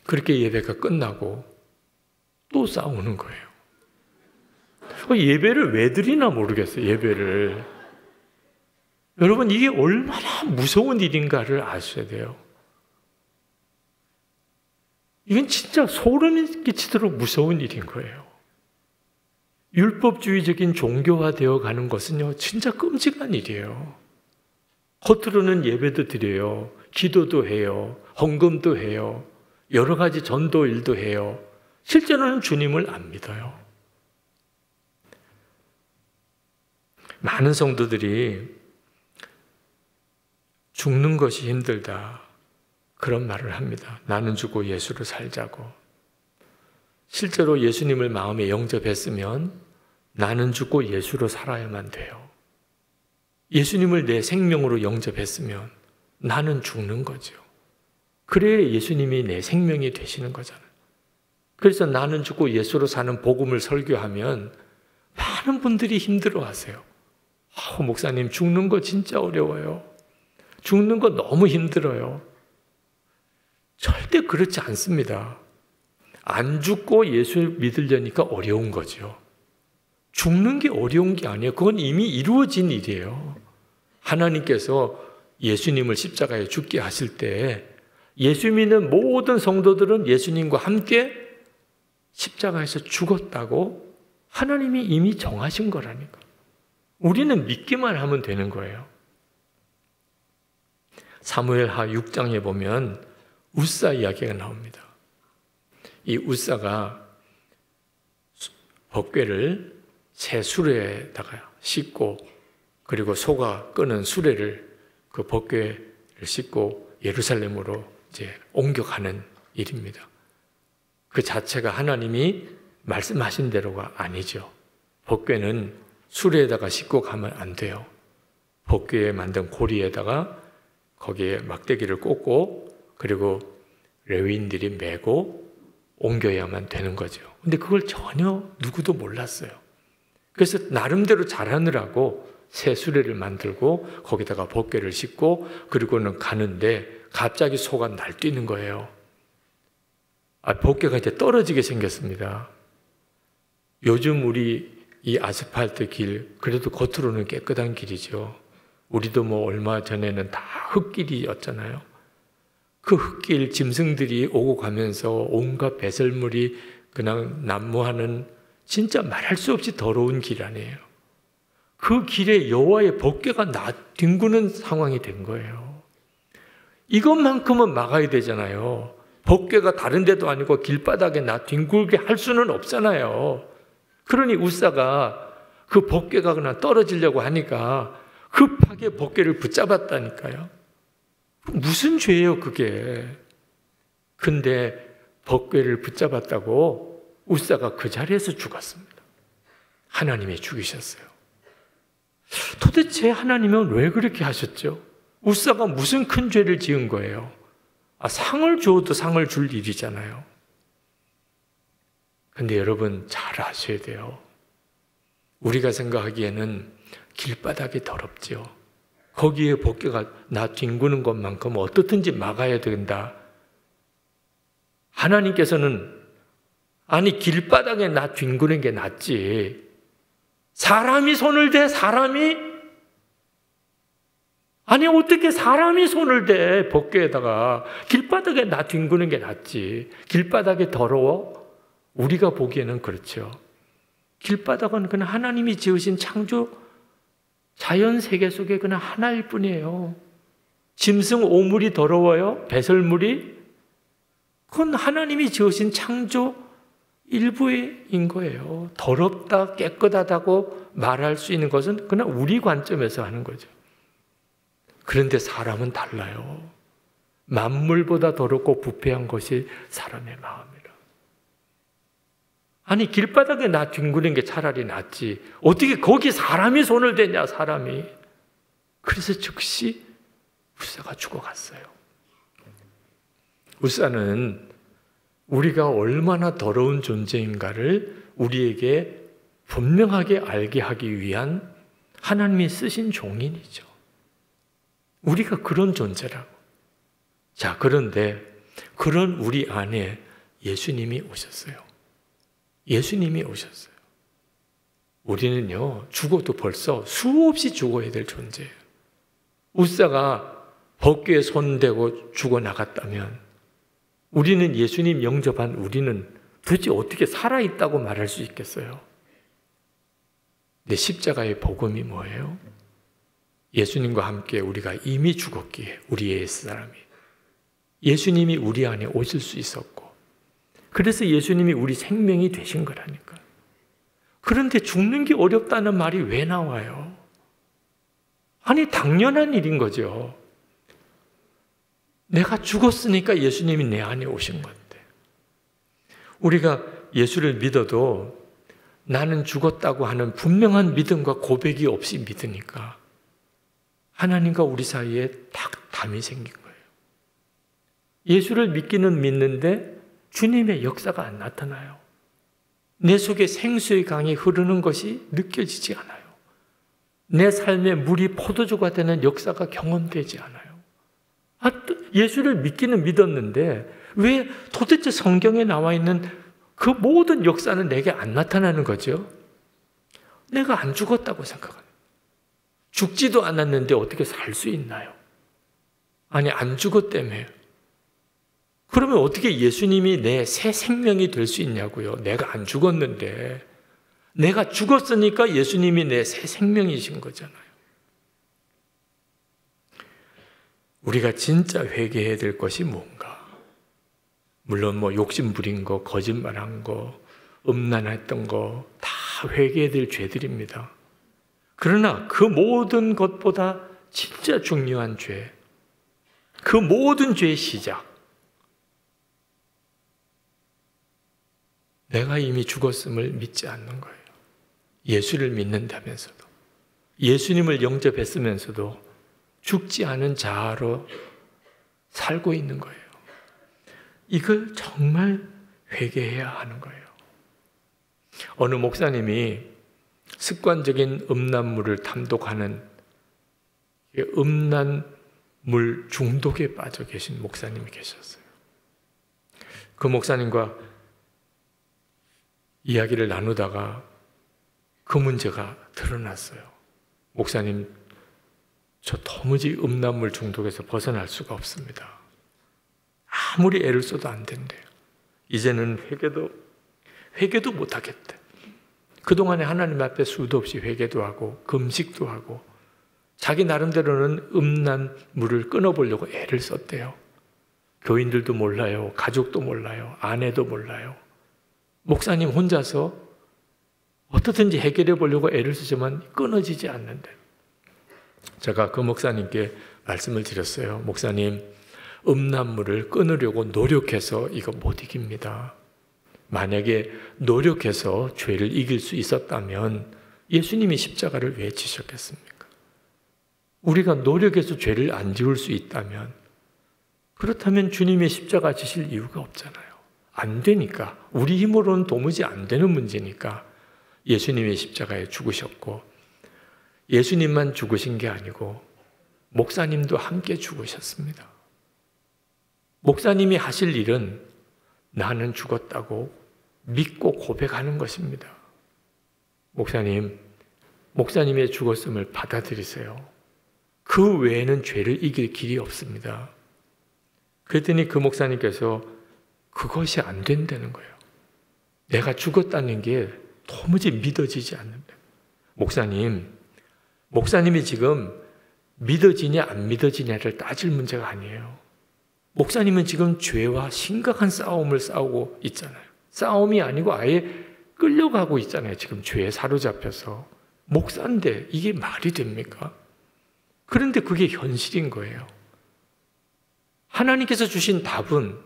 그렇게 예배가 끝나고 또 싸우는 거예요. 예배를 왜 드리나 모르겠어요. 예배를. 여러분, 이게 얼마나 무서운 일인가를 아셔야 돼요. 이건 진짜 소름이 끼치도록 무서운 일인 거예요. 율법주의적인 종교화되어 가는 것은요, 진짜 끔찍한 일이에요. 겉으로는 예배도 드려요. 기도도 해요. 헌금도 해요. 여러 가지 전도 일도 해요. 실제로는 주님을 안 믿어요. 많은 성도들이 죽는 것이 힘들다, 그런 말을 합니다. 나는 죽고 예수로 살자고. 실제로 예수님을 마음에 영접했으면 나는 죽고 예수로 살아야만 돼요. 예수님을 내 생명으로 영접했으면 나는 죽는 거죠. 그래야 예수님이 내 생명이 되시는 거잖아요. 그래서 나는 죽고 예수로 사는 복음을 설교하면 많은 분들이 힘들어하세요. 목사님, 죽는 거 진짜 어려워요. 죽는 거 너무 힘들어요. 절대 그렇지 않습니다. 안 죽고 예수 믿으려니까 어려운 거죠. 죽는 게 어려운 게 아니에요. 그건 이미 이루어진 일이에요. 하나님께서 예수님을 십자가에 죽게 하실 때 예수 믿는 모든 성도들은 예수님과 함께 십자가에서 죽었다고 하나님이 이미 정하신 거라니까. 우리는 믿기만 하면 되는 거예요. 사무엘하 6장에 보면 웃사 이야기가 나옵니다. 이 웃사가 법궤를 새 수레에다가 싣고, 그리고 소가 끄는 수레를 그 법궤를 싣고 예루살렘으로 이제 옮겨가는 일입니다. 그 자체가 하나님이 말씀하신 대로가 아니죠. 법궤는 수레에다가 싣고 가면 안 돼요. 법궤에 만든 고리에다가 거기에 막대기를 꽂고, 그리고 레위인들이 메고 옮겨야만 되는 거죠. 근데 그걸 전혀 누구도 몰랐어요. 그래서 나름대로 잘하느라고 새 수레를 만들고 거기다가 법궤를 싣고 그리고는 가는데 갑자기 소가 날뛰는 거예요. 법궤가 이제 떨어지게 생겼습니다. 요즘 우리 이 아스팔트 길, 그래도 겉으로는 깨끗한 길이죠. 우리도 뭐 얼마 전에는 다 흙길이었잖아요. 그 흙길 짐승들이 오고 가면서 온갖 배설물이 그냥 난무하는 진짜 말할 수 없이 더러운 길 아니에요. 그 길에 여호와의 법궤가 뒹구는 상황이 된 거예요. 이것만큼은 막아야 되잖아요. 법궤가 다른 데도 아니고 길바닥에 뒹굴게 할 수는 없잖아요. 그러니 웃사가 그 법궤가 그냥 떨어지려고 하니까 급하게 법궤를 붙잡았다니까요. 무슨 죄예요, 그게? 근데 법궤를 붙잡았다고 웃사가 그 자리에서 죽었습니다. 하나님이 죽이셨어요. 도대체 하나님은 왜 그렇게 하셨죠? 웃사가 무슨 큰 죄를 지은 거예요? 상을 줘도 상을 줄 일이잖아요. 근데 여러분 잘 아셔야 돼요. 우리가 생각하기에는 길바닥이 더럽죠. 거기에 법궤가 뒹구는 것만큼 어떻든지 막아야 된다. 하나님께서는 아니 길바닥에 뒹구는 게 낫지. 사람이 손을 대, 사람이? 아니 어떻게 사람이 손을 대 법궤에다가 길바닥에 뒹구는 게 낫지. 길바닥이 더러워? 우리가 보기에는 그렇죠. 길바닥은 그냥 하나님이 지으신 창조 자연 세계 속에 그냥 하나일 뿐이에요. 짐승 오물이 더러워요? 배설물이? 그건 하나님이 지으신 창조 일부인 거예요. 더럽다, 깨끗하다고 말할 수 있는 것은 그냥 우리 관점에서 하는 거죠. 그런데 사람은 달라요. 만물보다 더럽고 부패한 것이 사람의 마음이라. 아니, 길바닥에 나 뒹구는 게 차라리 낫지. 어떻게 거기 사람이 손을 대냐, 사람이. 그래서 즉시 우사가 죽어갔어요. 우사는 우리가 얼마나 더러운 존재인가를 우리에게 분명하게 알게 하기 위한 하나님이 쓰신 종인이죠. 우리가 그런 존재라고. 자, 그런데 그런 우리 안에 예수님이 오셨어요. 예수님이 오셨어요. 우리는요, 죽어도 벌써 수없이 죽어야 될 존재예요. 우사가 법궤에 손대고 죽어나갔다면 우리는 예수님 영접한 우리는 도대체 어떻게 살아있다고 말할 수 있겠어요? 내 십자가의 복음이 뭐예요? 예수님과 함께 우리가 이미 죽었기에 우리의 옛사람이 예수님이 우리 안에 오실 수 있었고 그래서 예수님이 우리 생명이 되신 거라니까. 그런데 죽는 게 어렵다는 말이 왜 나와요? 아니, 당연한 일인 거죠. 내가 죽었으니까 예수님이 내 안에 오신 건데. 우리가 예수를 믿어도 나는 죽었다고 하는 분명한 믿음과 고백이 없이 믿으니까 하나님과 우리 사이에 딱 담이 생긴 거예요. 예수를 믿기는 믿는데 주님의 역사가 안 나타나요. 내 속에 생수의 강이 흐르는 것이 느껴지지 않아요. 내 삶에 물이 포도주가 되는 역사가 경험되지 않아요. 예수를 믿기는 믿었는데 왜 도대체 성경에 나와 있는 그 모든 역사는 내게 안 나타나는 거죠? 내가 안 죽었다고 생각해요. 죽지도 않았는데 어떻게 살 수 있나요? 아니, 안 죽었다며요. 그러면 어떻게 예수님이 내 새 생명이 될 수 있냐고요? 내가 안 죽었는데. 내가 죽었으니까 예수님이 내 새 생명이신 거잖아요. 우리가 진짜 회개해야 될 것이 뭔가? 물론 욕심 부린 거, 거짓말한 거, 음란했던 거 다 회개해야 될 죄들입니다. 그러나 그 모든 것보다 진짜 중요한 죄, 그 모든 죄의 시작, 내가 이미 죽었음을 믿지 않는 거예요. 예수를 믿는다면서도, 예수님을 영접했으면서도 죽지 않은 자아로 살고 있는 거예요. 이걸 정말 회개해야 하는 거예요. 어느 목사님이 습관적인 음란물을 탐독하는 음란물 중독에 빠져 계신 목사님이 계셨어요. 그 목사님과 이야기를 나누다가 그 문제가 드러났어요. 목사님, 저 도무지 음란물 중독에서 벗어날 수가 없습니다. 아무리 애를 써도 안 된대요. 이제는 회개도 못하겠대. 그동안에 하나님 앞에 수도 없이 회개도 하고 금식도 하고 자기 나름대로는 음란물을 끊어보려고 애를 썼대요. 교인들도 몰라요. 가족도 몰라요. 아내도 몰라요. 목사님 혼자서 어떻든지 해결해 보려고 애를 쓰지만 끊어지지 않는데, 제가 그 목사님께 말씀을 드렸어요. 목사님, 음란물을 끊으려고 노력해서 이거 못 이깁니다. 만약에 노력해서 죄를 이길 수 있었다면 예수님이 십자가를 왜 지셨겠습니까? 우리가 노력해서 죄를 안 지을 수 있다면, 그렇다면 주님의 십자가 지실 이유가 없잖아요. 안 되니까, 우리 힘으로는 도무지 안 되는 문제니까 예수님의 십자가에 죽으셨고, 예수님만 죽으신 게 아니고 목사님도 함께 죽으셨습니다. 목사님이 하실 일은 나는 죽었다고 믿고 고백하는 것입니다. 목사님의 죽었음을 받아들이세요. 그 외에는 죄를 이길 길이 없습니다. 그랬더니 그 목사님께서 그것이 안 된다는 거예요. 내가 죽었다는 게 도무지 믿어지지 않는다. 목사님이 지금 믿어지냐 안 믿어지냐를 따질 문제가 아니에요. 목사님은 지금 죄와 심각한 싸움을 싸우고 있잖아요. 싸움이 아니고 아예 끌려가고 있잖아요. 지금 죄에 사로잡혀서. 목사인데 이게 말이 됩니까? 그런데 그게 현실인 거예요. 하나님께서 주신 답은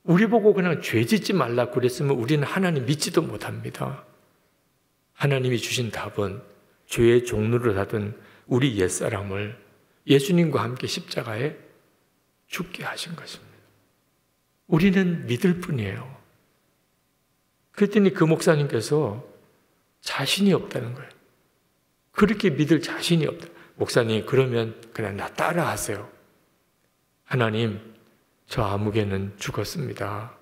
우리 보고 그냥 죄 짓지 말라 그랬으면 우리는 하나님 믿지도 못합니다. 하나님이 주신 답은 죄의 종로를 하던 우리 옛사람을 예수님과 함께 십자가에 죽게 하신 것입니다. 우리는 믿을 뿐이에요. 그랬더니 그 목사님께서 자신이 없다는 거예요. 그렇게 믿을 자신이 없다. 목사님, 그러면 그냥 나 따라하세요. 하나님, 저 아무개는 죽었습니다.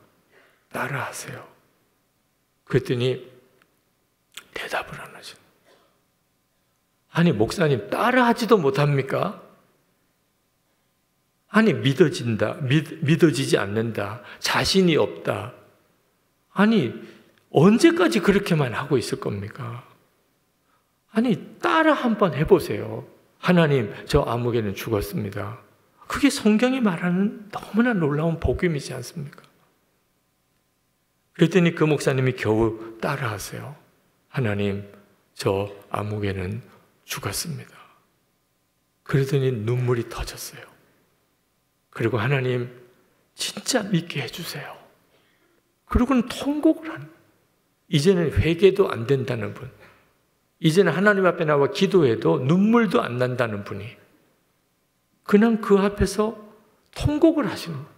따라하세요. 그랬더니 대답을 안 하죠. 아니, 목사님, 따라하지도 못합니까? 아니, 믿어지지 않는다. 자신이 없다. 아니, 언제까지 그렇게만 하고 있을 겁니까? 아니, 따라 한번 해보세요. 하나님, 저 아무개는 죽었습니다. 그게 성경이 말하는 너무나 놀라운 복음이지 않습니까? 그랬더니 그 목사님이 겨우 따라하세요. 하나님, 저 아무개는 죽었습니다. 그러더니 눈물이 터졌어요. 그리고 하나님, 진짜 믿게 해주세요. 그리고는 통곡을 하는 거예요. 이제는 회개도 안 된다는 분, 이제는 하나님 앞에 나와 기도해도 눈물도 안 난다는 분이 그냥 그 앞에서 통곡을 하시는 거예요.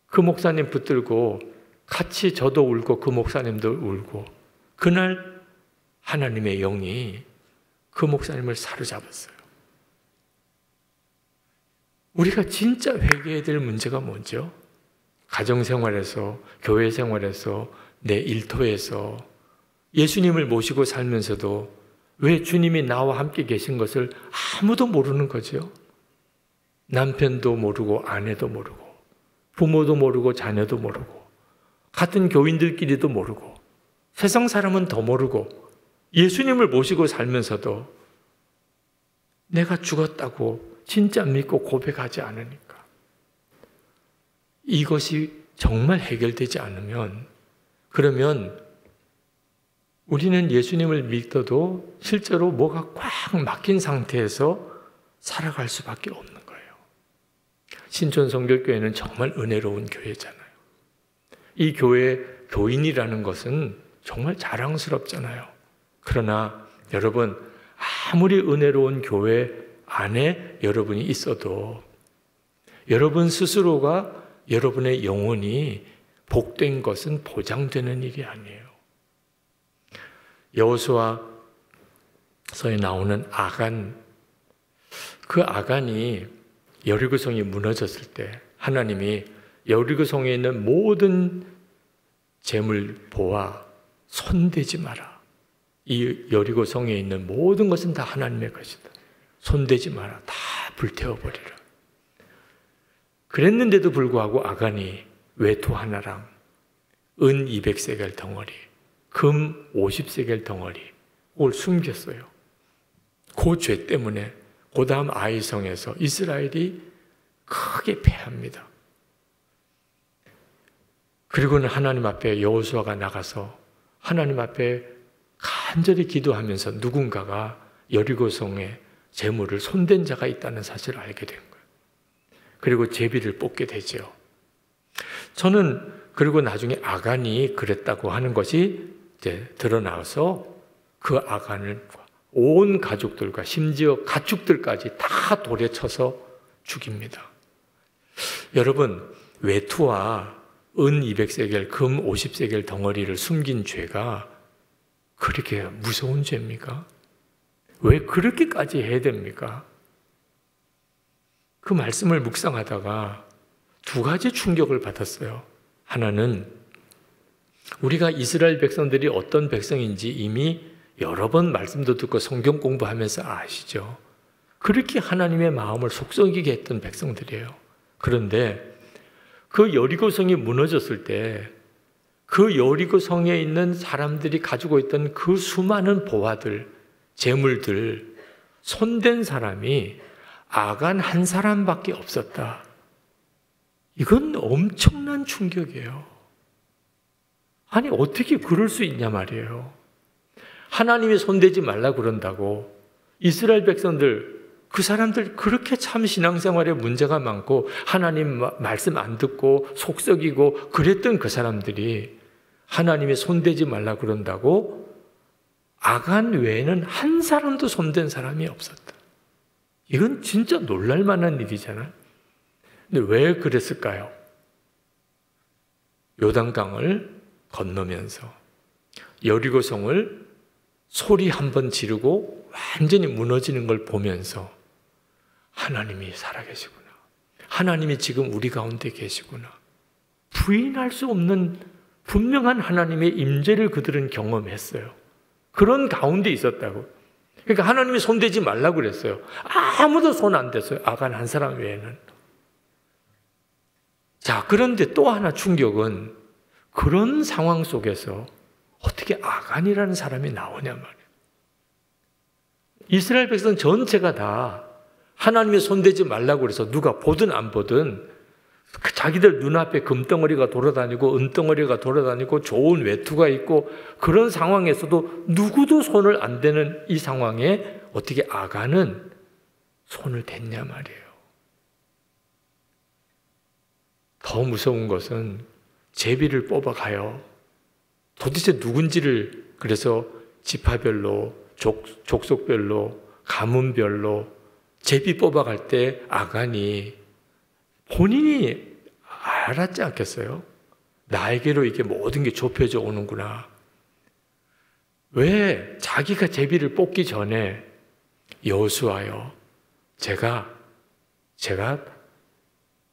그 목사님 붙들고 같이 저도 울고 그 목사님도 울고, 그날 하나님의 영이 그 목사님을 사로잡았어요. 우리가 진짜 회개해야 될 문제가 뭐죠? 가정생활에서, 교회생활에서, 내 일터에서 예수님을 모시고 살면서도 왜 주님이 나와 함께 계신 것을 아무도 모르는 거죠? 남편도 모르고 아내도 모르고 부모도 모르고 자녀도 모르고 같은 교인들끼리도 모르고 세상 사람은 더 모르고 예수님을 모시고 살면서도 내가 죽었다고 진짜 믿고 고백하지 않으니까, 이것이 정말 해결되지 않으면, 그러면 우리는 예수님을 믿어도 실제로 뭐가 꽉 막힌 상태에서 살아갈 수밖에 없는 거예요. 신촌성결교회는 정말 은혜로운 교회잖아요. 이 교회 교인이라는 것은 정말 자랑스럽잖아요. 그러나 여러분, 아무리 은혜로운 교회 안에 여러분이 있어도 여러분 스스로가 여러분의 영혼이 복된 것은 보장되는 일이 아니에요. 여호수아서에 나오는 아간, 그 아간이 여리고성이 무너졌을 때 하나님이 여리고성에 있는 모든 재물 보아 손대지 마라. 이 여리고성에 있는 모든 것은 다 하나님의 것이다. 손대지 마라. 다 불태워버리라. 그랬는데도 불구하고 아간이 외투 하나랑 은 200세겔 덩어리, 금 50세겔 덩어리, 그걸 숨겼어요. 그 죄 때문에 그 다음 아이성에서 이스라엘이 크게 패합니다. 그리고는 하나님 앞에 여호수아가 나가서 하나님 앞에 간절히 기도하면서 누군가가 여리고성에 재물을 손댄 자가 있다는 사실을 알게 된 거예요. 그리고 제비를 뽑게 되죠. 저는 그리고 나중에 아간이 그랬다고 하는 것이 이제 드러나서 그 아간을 온 가족들과 심지어 가축들까지 다 돌에 쳐서 죽입니다. 여러분, 외투와 은 200세겔, 금 50세겔 덩어리를 숨긴 죄가 그렇게 무서운 죄입니까? 왜 그렇게까지 해야 됩니까? 그 말씀을 묵상하다가 두 가지 충격을 받았어요. 하나는 우리가 이스라엘 백성들이 어떤 백성인지 이미 여러 번 말씀도 듣고 성경 공부하면서 아시죠? 그렇게 하나님의 마음을 속썩이게 했던 백성들이에요. 그런데 그 여리고성이 무너졌을 때 그 여리고성에 있는 사람들이 가지고 있던 그 수많은 보화들, 재물들, 손댄 사람이 아간 한 사람밖에 없었다. 이건 엄청난 충격이에요. 아니 어떻게 그럴 수 있냐 말이에요. 하나님이 손대지 말라 그런다고 이스라엘 백성들, 그 사람들 그렇게 참 신앙생활에 문제가 많고 하나님 말씀 안 듣고 속썩이고 그랬던 그 사람들이 하나님이 손대지 말라 그런다고 아간 외에는 한 사람도 손댄 사람이 없었다. 이건 진짜 놀랄 만한 일이잖아요. 근데 왜 그랬을까요? 요단강을 건너면서 여리고성을 소리 한번 지르고 완전히 무너지는 걸 보면서 하나님이 살아계시구나. 하나님이 지금 우리 가운데 계시구나. 부인할 수 없는 분명한 하나님의 임재를 그들은 경험했어요. 그런 가운데 있었다고. 그러니까 하나님이 손대지 말라고 그랬어요. 아무도 손 안 댔어요. 아간 한 사람 외에는. 자, 그런데 또 하나 충격은 그런 상황 속에서 어떻게 아간이라는 사람이 나오냐 말이에요. 이스라엘 백성 전체가 다 하나님이 손대지 말라고 그래서 누가 보든 안 보든 자기들 눈앞에 금덩어리가 돌아다니고 은덩어리가 돌아다니고 좋은 외투가 있고 그런 상황에서도 누구도 손을 안 대는 이 상황에 어떻게 아간은 손을 댔냐 말이에요. 더 무서운 것은 제비를 뽑아가요. 도대체 누군지를 그래서 지파별로 족속별로 가문별로 제비 뽑아갈 때 아간이 본인이 알았지 않겠어요? 나에게로 이게 모든 게 좁혀져 오는구나. 왜 자기가 제비를 뽑기 전에 여호수아요, 제가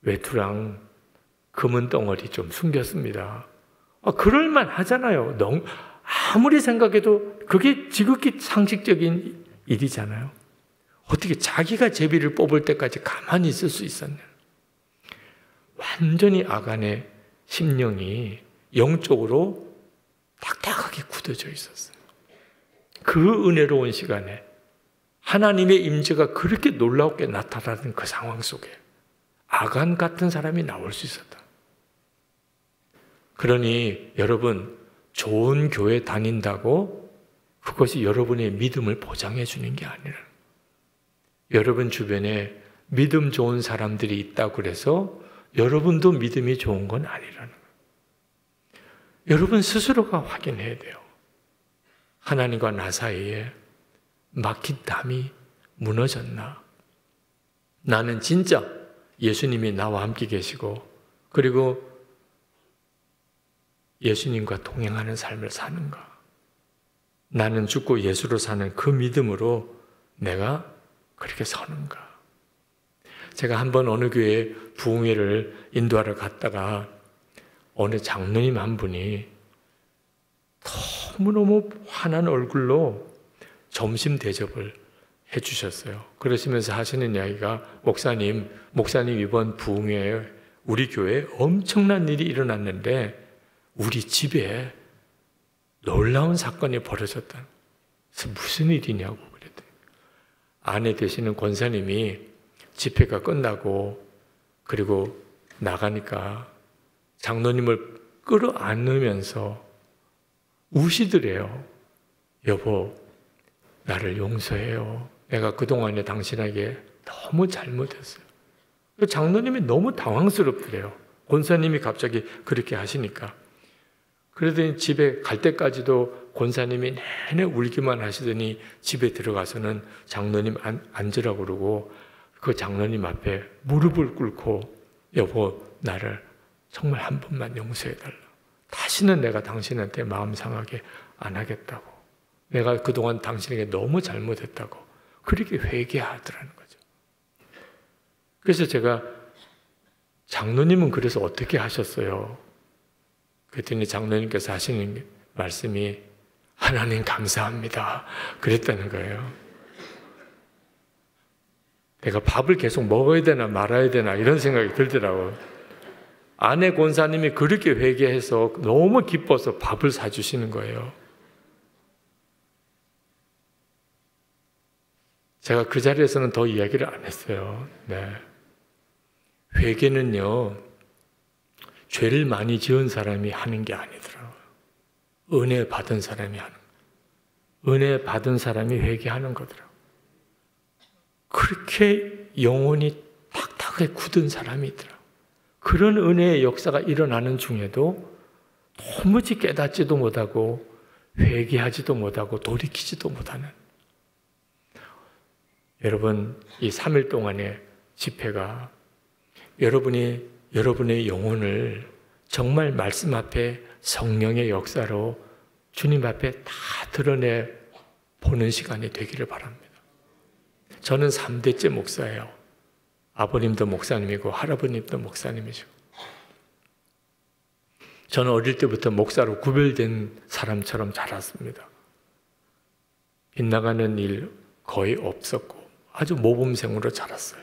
외투랑 금은 덩어리 좀 숨겼습니다. 그럴만 하잖아요. 아무리 생각해도 그게 지극히 상식적인 일이잖아요. 어떻게 자기가 제비를 뽑을 때까지 가만히 있을 수 있었냐. 완전히 아간의 심령이 영적으로 딱딱하게 굳어져 있었어요. 그 은혜로운 시간에 하나님의 임재가 그렇게 놀랍게 나타나는 그 상황 속에 아간 같은 사람이 나올 수 있었다. 그러니 여러분, 좋은 교회 다닌다고 그것이 여러분의 믿음을 보장해 주는 게 아니라, 여러분 주변에 믿음 좋은 사람들이 있다고 그래서 여러분도 믿음이 좋은 건 아니라는 거예요. 여러분 스스로가 확인해야 돼요. 하나님과 나 사이에 막힌 담이 무너졌나? 나는 진짜 예수님이 나와 함께 계시고 그리고 예수님과 동행하는 삶을 사는가? 나는 죽고 예수로 사는 그 믿음으로 내가 그렇게 서는가? 제가 한번 어느 교회에 부흥회를 인도하러 갔다가 어느 장로님 한 분이 너무너무 환한 얼굴로 점심 대접을 해주셨어요. 그러시면서 하시는 이야기가, 목사님 이번 부흥회에 우리 교회에 엄청난 일이 일어났는데 우리 집에 놀라운 사건이 벌어졌다. 그래서 무슨 일이냐고 그랬더니 아내 되시는 권사님이 집회가 끝나고 그리고 나가니까 장로님을 끌어안으면서 우시더래요. 여보, 나를 용서해요. 내가 그동안에 당신에게 너무 잘못했어요. 장로님이 너무 당황스럽더래요. 권사님이 갑자기 그렇게 하시니까. 그러더니 집에 갈 때까지도 권사님이 내내 울기만 하시더니 집에 들어가서는 장로님 앉으라고 그러고 그 장로님 앞에 무릎을 꿇고 여보, 나를 정말 한 번만 용서해달라. 다시는 내가 당신한테 마음 상하게 안 하겠다고. 내가 그동안 당신에게 너무 잘못했다고. 그렇게 회개하더라는 거죠. 그래서 제가 장로님은 그래서 어떻게 하셨어요? 그랬더니 장로님께서 하시는 말씀이 하나님 감사합니다. 그랬다는 거예요. 내가 밥을 계속 먹어야 되나 말아야 되나 이런 생각이 들더라고요. 아내 권사님이 그렇게 회개해서 너무 기뻐서 밥을 사주시는 거예요. 제가 그 자리에서는 더 이야기를 안 했어요. 네. 회개는요, 죄를 많이 지은 사람이 하는 게 아니더라고요. 은혜 받은 사람이 하는 거예요. 은혜 받은 사람이 회개하는 거더라고요. 그렇게 영혼이 탁탁하게 굳은 사람이 있더라고요. 그런 은혜의 역사가 일어나는 중에도 도무지 깨닫지도 못하고 회개하지도 못하고 돌이키지도 못하는, 여러분 이 3일 동안의 집회가 여러분이 여러분의 영혼을 정말 말씀 앞에 성령의 역사로 주님 앞에 다 드러내 보는 시간이 되기를 바랍니다. 저는 3대째 목사예요. 아버님도 목사님이고 할아버님도 목사님이시고, 저는 어릴 때부터 목사로 구별된 사람처럼 자랐습니다. 빗나가는 일 거의 없었고 아주 모범생으로 자랐어요.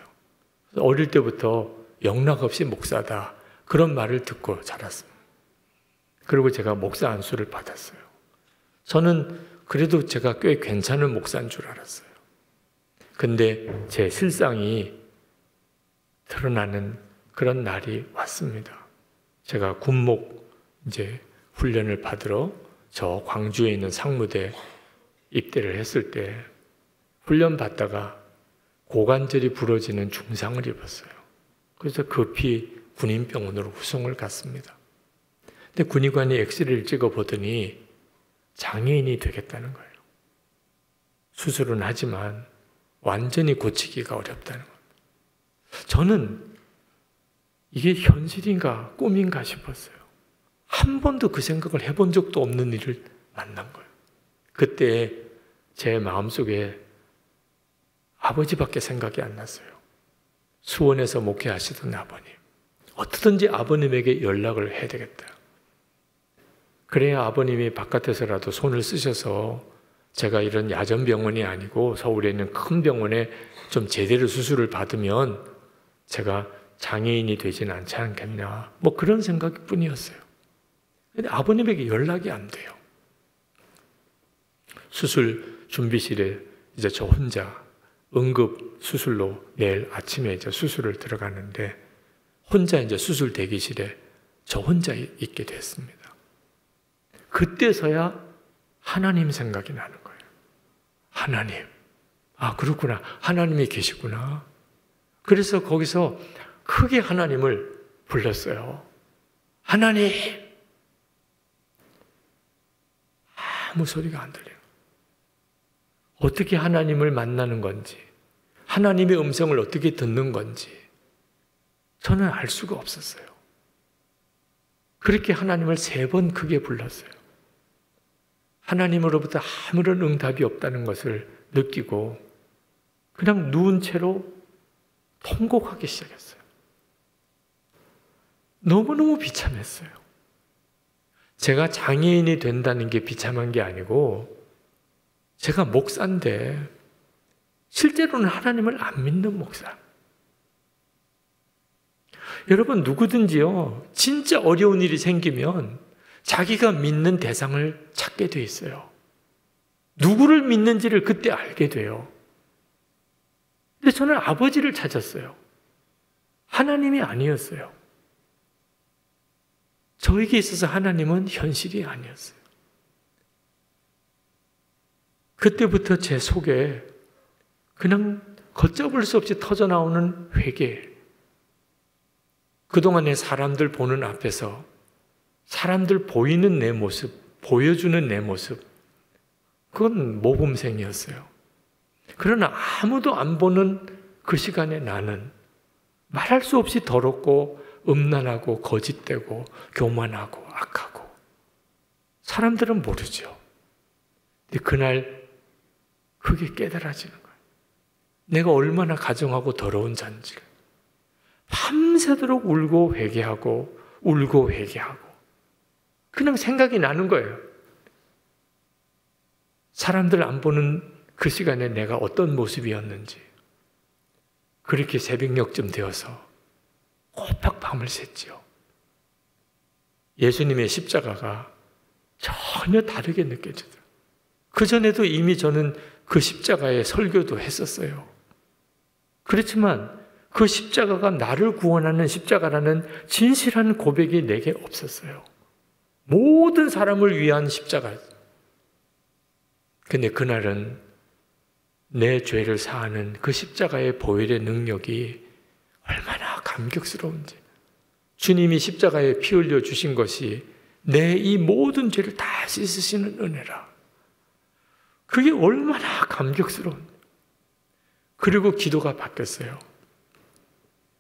어릴 때부터 영락없이 목사다 그런 말을 듣고 자랐습니다. 그리고 제가 목사 안수를 받았어요. 저는 그래도 제가 꽤 괜찮은 목사인 줄 알았어요. 근데 제 실상이 드러나는 그런 날이 왔습니다. 제가 군목 이제 훈련을 받으러 저 광주에 있는 상무대 입대를 했을 때 훈련 받다가 고관절이 부러지는 중상을 입었어요. 그래서 급히 군인병원으로 후송을 갔습니다. 근데 군의관이 엑스레이를 찍어 보더니 장애인이 되겠다는 거예요. 수술은 하지만 완전히 고치기가 어렵다는 거예요. 저는 이게 현실인가 꿈인가 싶었어요. 한 번도 그 생각을 해본 적도 없는 일을 만난 거예요. 그때 제 마음속에 아버지밖에 생각이 안 났어요. 수원에서 목회하시던 아버님. 어떻든지 아버님에게 연락을 해야 되겠다. 그래야 아버님이 바깥에서라도 손을 쓰셔서 제가 이런 야전병원이 아니고 서울에 있는 큰 병원에 좀 제대로 수술을 받으면 제가 장애인이 되진 않지 않겠냐. 뭐 그런 생각 뿐이었어요. 근데 아버님에게 연락이 안 돼요. 수술 준비실에 이제 저 혼자 응급 수술로 내일 아침에 이제 수술을 들어가는데 혼자 이제 수술 대기실에 저 혼자 있게 됐습니다. 그때서야 하나님 생각이 나는 거예요. 하나님. 아, 그렇구나. 하나님이 계시구나. 그래서 거기서 크게 하나님을 불렀어요. 하나님! 아무 소리가 안 들려요. 어떻게 하나님을 만나는 건지, 하나님의 음성을 어떻게 듣는 건지 저는 알 수가 없었어요. 그렇게 하나님을 3번 크게 불렀어요. 하나님으로부터 아무런 응답이 없다는 것을 느끼고 그냥 누운 채로 통곡하기 시작했어요. 너무너무 비참했어요. 제가 장애인이 된다는 게 비참한 게 아니고 제가 목사인데 실제로는 하나님을 안 믿는 목사. 여러분 누구든지요 진짜 어려운 일이 생기면 자기가 믿는 대상을 찾게 돼 있어요. 누구를 믿는지를 그때 알게 돼요. 근데 저는 아버지를 찾았어요. 하나님이 아니었어요. 저에게 있어서 하나님은 현실이 아니었어요. 그때부터 제 속에 그냥 걷잡을 수 없이 터져나오는 회개. 그동안에 사람들 보는 앞에서 사람들 보이는 내 모습, 보여주는 내 모습, 그건 모범생이었어요. 그러나 아무도 안 보는 그 시간에 나는 말할 수 없이 더럽고 음란하고 거짓되고 교만하고 악하고 사람들은 모르죠. 근데 그날 그게 깨달아지는 거예요. 내가 얼마나 가정하고 더러운 자인지를. 밤새도록 울고 회개하고 울고 회개하고 그냥 생각이 나는 거예요. 사람들 안 보는 그 시간에 내가 어떤 모습이었는지. 그렇게 새벽녘쯤 되어서 꼬박 밤을 샜지요. 예수님의 십자가가 전혀 다르게 느껴지더라고요. 그전에도 이미 저는 그 십자가의 설교도 했었어요. 그렇지만 그 십자가가 나를 구원하는 십자가라는 진실한 고백이 내게 없었어요. 모든 사람을 위한 십자가. 근데 그날은 내 죄를 사하는 그 십자가의 보혈의 능력이 얼마나 감격스러운지. 주님이 십자가에 피 흘려 주신 것이 내 이 모든 죄를 다 씻으시는 은혜라. 그게 얼마나 감격스러운. 그리고 기도가 바뀌었어요.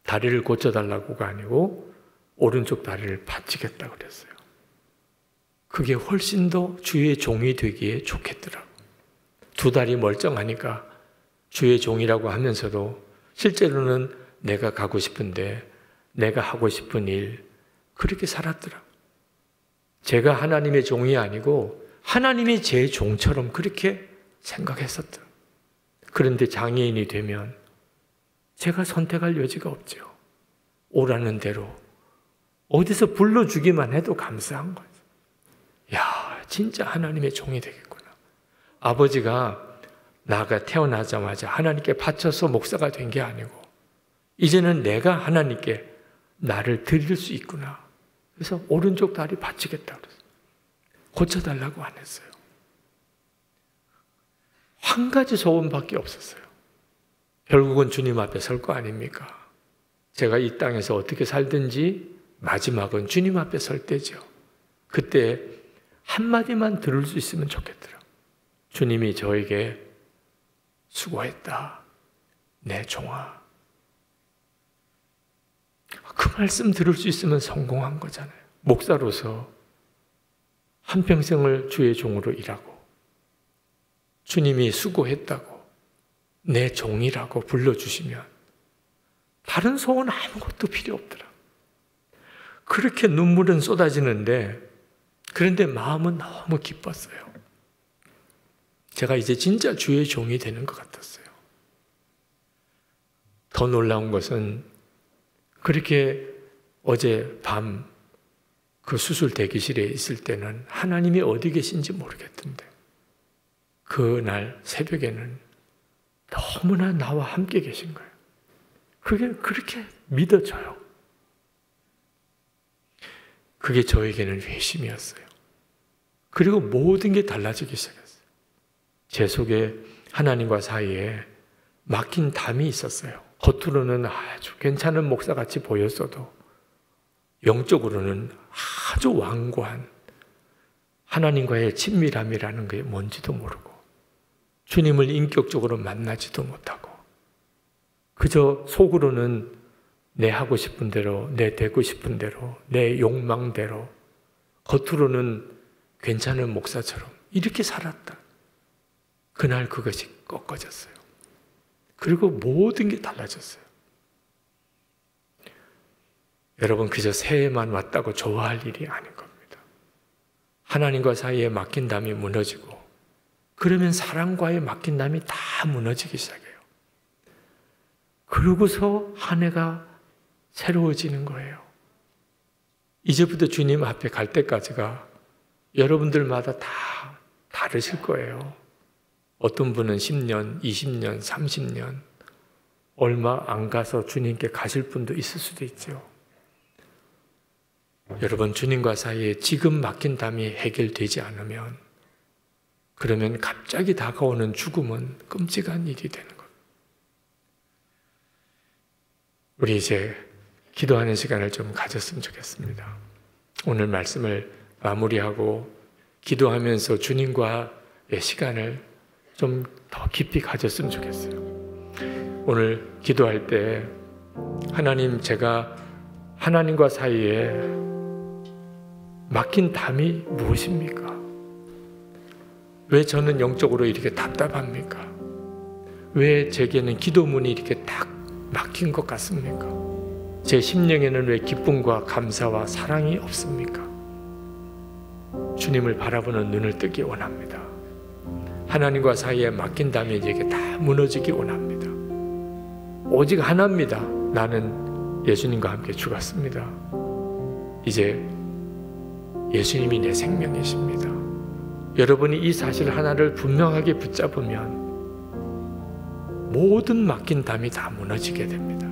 다리를 고쳐달라고가 아니고 오른쪽 다리를 받치겠다고 그랬어요. 그게 훨씬 더 주의 종이 되기에 좋겠더라고. 두 다리 멀쩡하니까 주의 종이라고 하면서도 실제로는 내가 가고 싶은데 내가 하고 싶은 일 그렇게 살았더라. 제가 하나님의 종이 아니고 하나님이 제 종처럼 그렇게 생각했었더라. 그런데 장애인이 되면 제가 선택할 여지가 없죠. 오라는 대로 어디서 불러주기만 해도 감사한 거죠. 야, 진짜 하나님의 종이 되겠구나. 아버지가 나가 태어나자마자 하나님께 바쳐서 목사가 된 게 아니고 이제는 내가 하나님께 나를 드릴 수 있구나. 그래서 오른쪽 다리 바치겠다고 그랬어요. 고쳐달라고 안 했어요. 한 가지 소원밖에 없었어요. 결국은 주님 앞에 설 거 아닙니까? 제가 이 땅에서 어떻게 살든지 마지막은 주님 앞에 설 때죠. 그때 한마디만 들을 수 있으면 좋겠더라. 주님이 저에게 수고했다. 내 종아. 그 말씀 들을 수 있으면 성공한 거잖아요. 목사로서 한평생을 주의 종으로 일하고 주님이 수고했다고 내 종이라고 불러주시면 다른 소원 아무것도 필요 없더라. 그렇게 눈물은 쏟아지는데 그런데 마음은 너무 기뻤어요. 제가 이제 진짜 주의 종이 되는 것 같았어요. 더 놀라운 것은 그렇게 어제 밤 그 수술 대기실에 있을 때는 하나님이 어디 계신지 모르겠던데 그날 새벽에는 너무나 나와 함께 계신 거예요. 그게 그렇게 믿어져요. 그게 저에게는 회심이었어요. 그리고 모든 게 달라지기 시작했어요. 제 속에 하나님과 사이에 막힌 담이 있었어요. 겉으로는 아주 괜찮은 목사같이 보였어도 영적으로는 아주 완고한 하나님과의 친밀함이라는 게 뭔지도 모르고 주님을 인격적으로 만나지도 못하고 그저 속으로는 내 하고 싶은 대로, 내 되고 싶은 대로, 내 욕망대로 겉으로는 괜찮은 목사처럼 이렇게 살았다. 그날 그것이 꺾어졌어요. 그리고 모든 게 달라졌어요. 여러분 그저 새해만 왔다고 좋아할 일이 아닌 겁니다. 하나님과 사이에 막힌 담이 무너지고 그러면 사랑과의 막힌 담이 다 무너지기 시작해요. 그러고서 한 해가 새로워지는 거예요. 이제부터 주님 앞에 갈 때까지가 여러분들마다 다 다르실 거예요. 어떤 분은 10년, 20년, 30년 얼마 안 가서 주님께 가실 분도 있을 수도 있죠. 여러분 주님과 사이에 지금 막힌 담이 해결되지 않으면 그러면 갑자기 다가오는 죽음은 끔찍한 일이 되는 거예요. 우리 이제 기도하는 시간을 좀 가졌으면 좋겠습니다. 오늘 말씀을 마무리하고 기도하면서 주님과의 시간을 좀 더 깊이 가졌으면 좋겠어요. 오늘 기도할 때 하나님 제가 하나님과 사이에 막힌 담이 무엇입니까? 왜 저는 영적으로 이렇게 답답합니까? 왜 제게는 기도문이 이렇게 딱 막힌 것 같습니까? 제 심령에는 왜 기쁨과 감사와 사랑이 없습니까? 주님을 바라보는 눈을 뜨기 원합니다. 하나님과 사이에 막힌 담이 이제 다 무너지기 원합니다. 오직 하나입니다. 나는 예수님과 함께 죽었습니다. 이제 예수님이 내 생명이십니다. 여러분이 이 사실 하나를 분명하게 붙잡으면 모든 막힌 담이 다 무너지게 됩니다.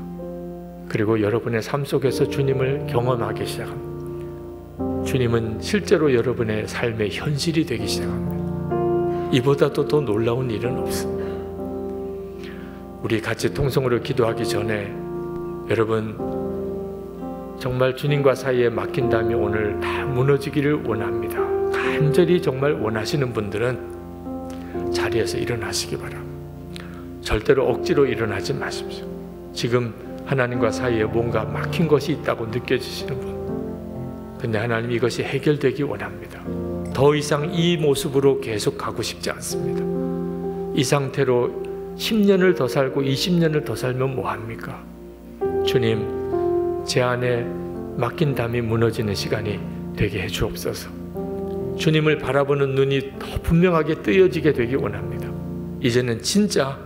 그리고 여러분의 삶 속에서 주님을 경험하기 시작합니다. 주님은 실제로 여러분의 삶의 현실이 되기 시작합니다. 이보다도 더 놀라운 일은 없습니다. 우리 같이 통성으로 기도하기 전에 여러분 정말 주님과 사이에 막힌다면 오늘 다 무너지기를 원합니다. 간절히 정말 원하시는 분들은 자리에서 일어나시기 바랍니다. 절대로 억지로 일어나지 마십시오. 지금 하나님과 사이에 뭔가 막힌 것이 있다고 느껴지시는 분, 근데 하나님 이것이 해결되기 원합니다. 더 이상 이 모습으로 계속 가고 싶지 않습니다. 이 상태로 10년을 더 살고 20년을 더 살면 뭐합니까? 주님, 제 안에 막힌 담이 무너지는 시간이 되게 해주옵소서. 주님을 바라보는 눈이 더 분명하게 뜨여지게 되기 원합니다. 이제는 진짜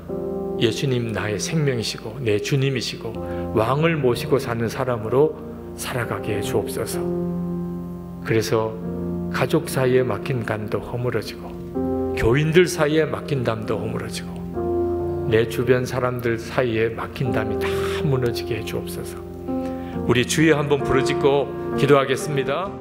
예수님 나의 생명이시고 내 주님이시고 왕을 모시고 사는 사람으로 살아가게 해주옵소서. 그래서 가족 사이에 막힌 간도 허물어지고 교인들 사이에 막힌 담도 허물어지고 내 주변 사람들 사이에 막힌 담이 다 무너지게 해주옵소서. 우리 주여 한번 부르짖고 기도하겠습니다.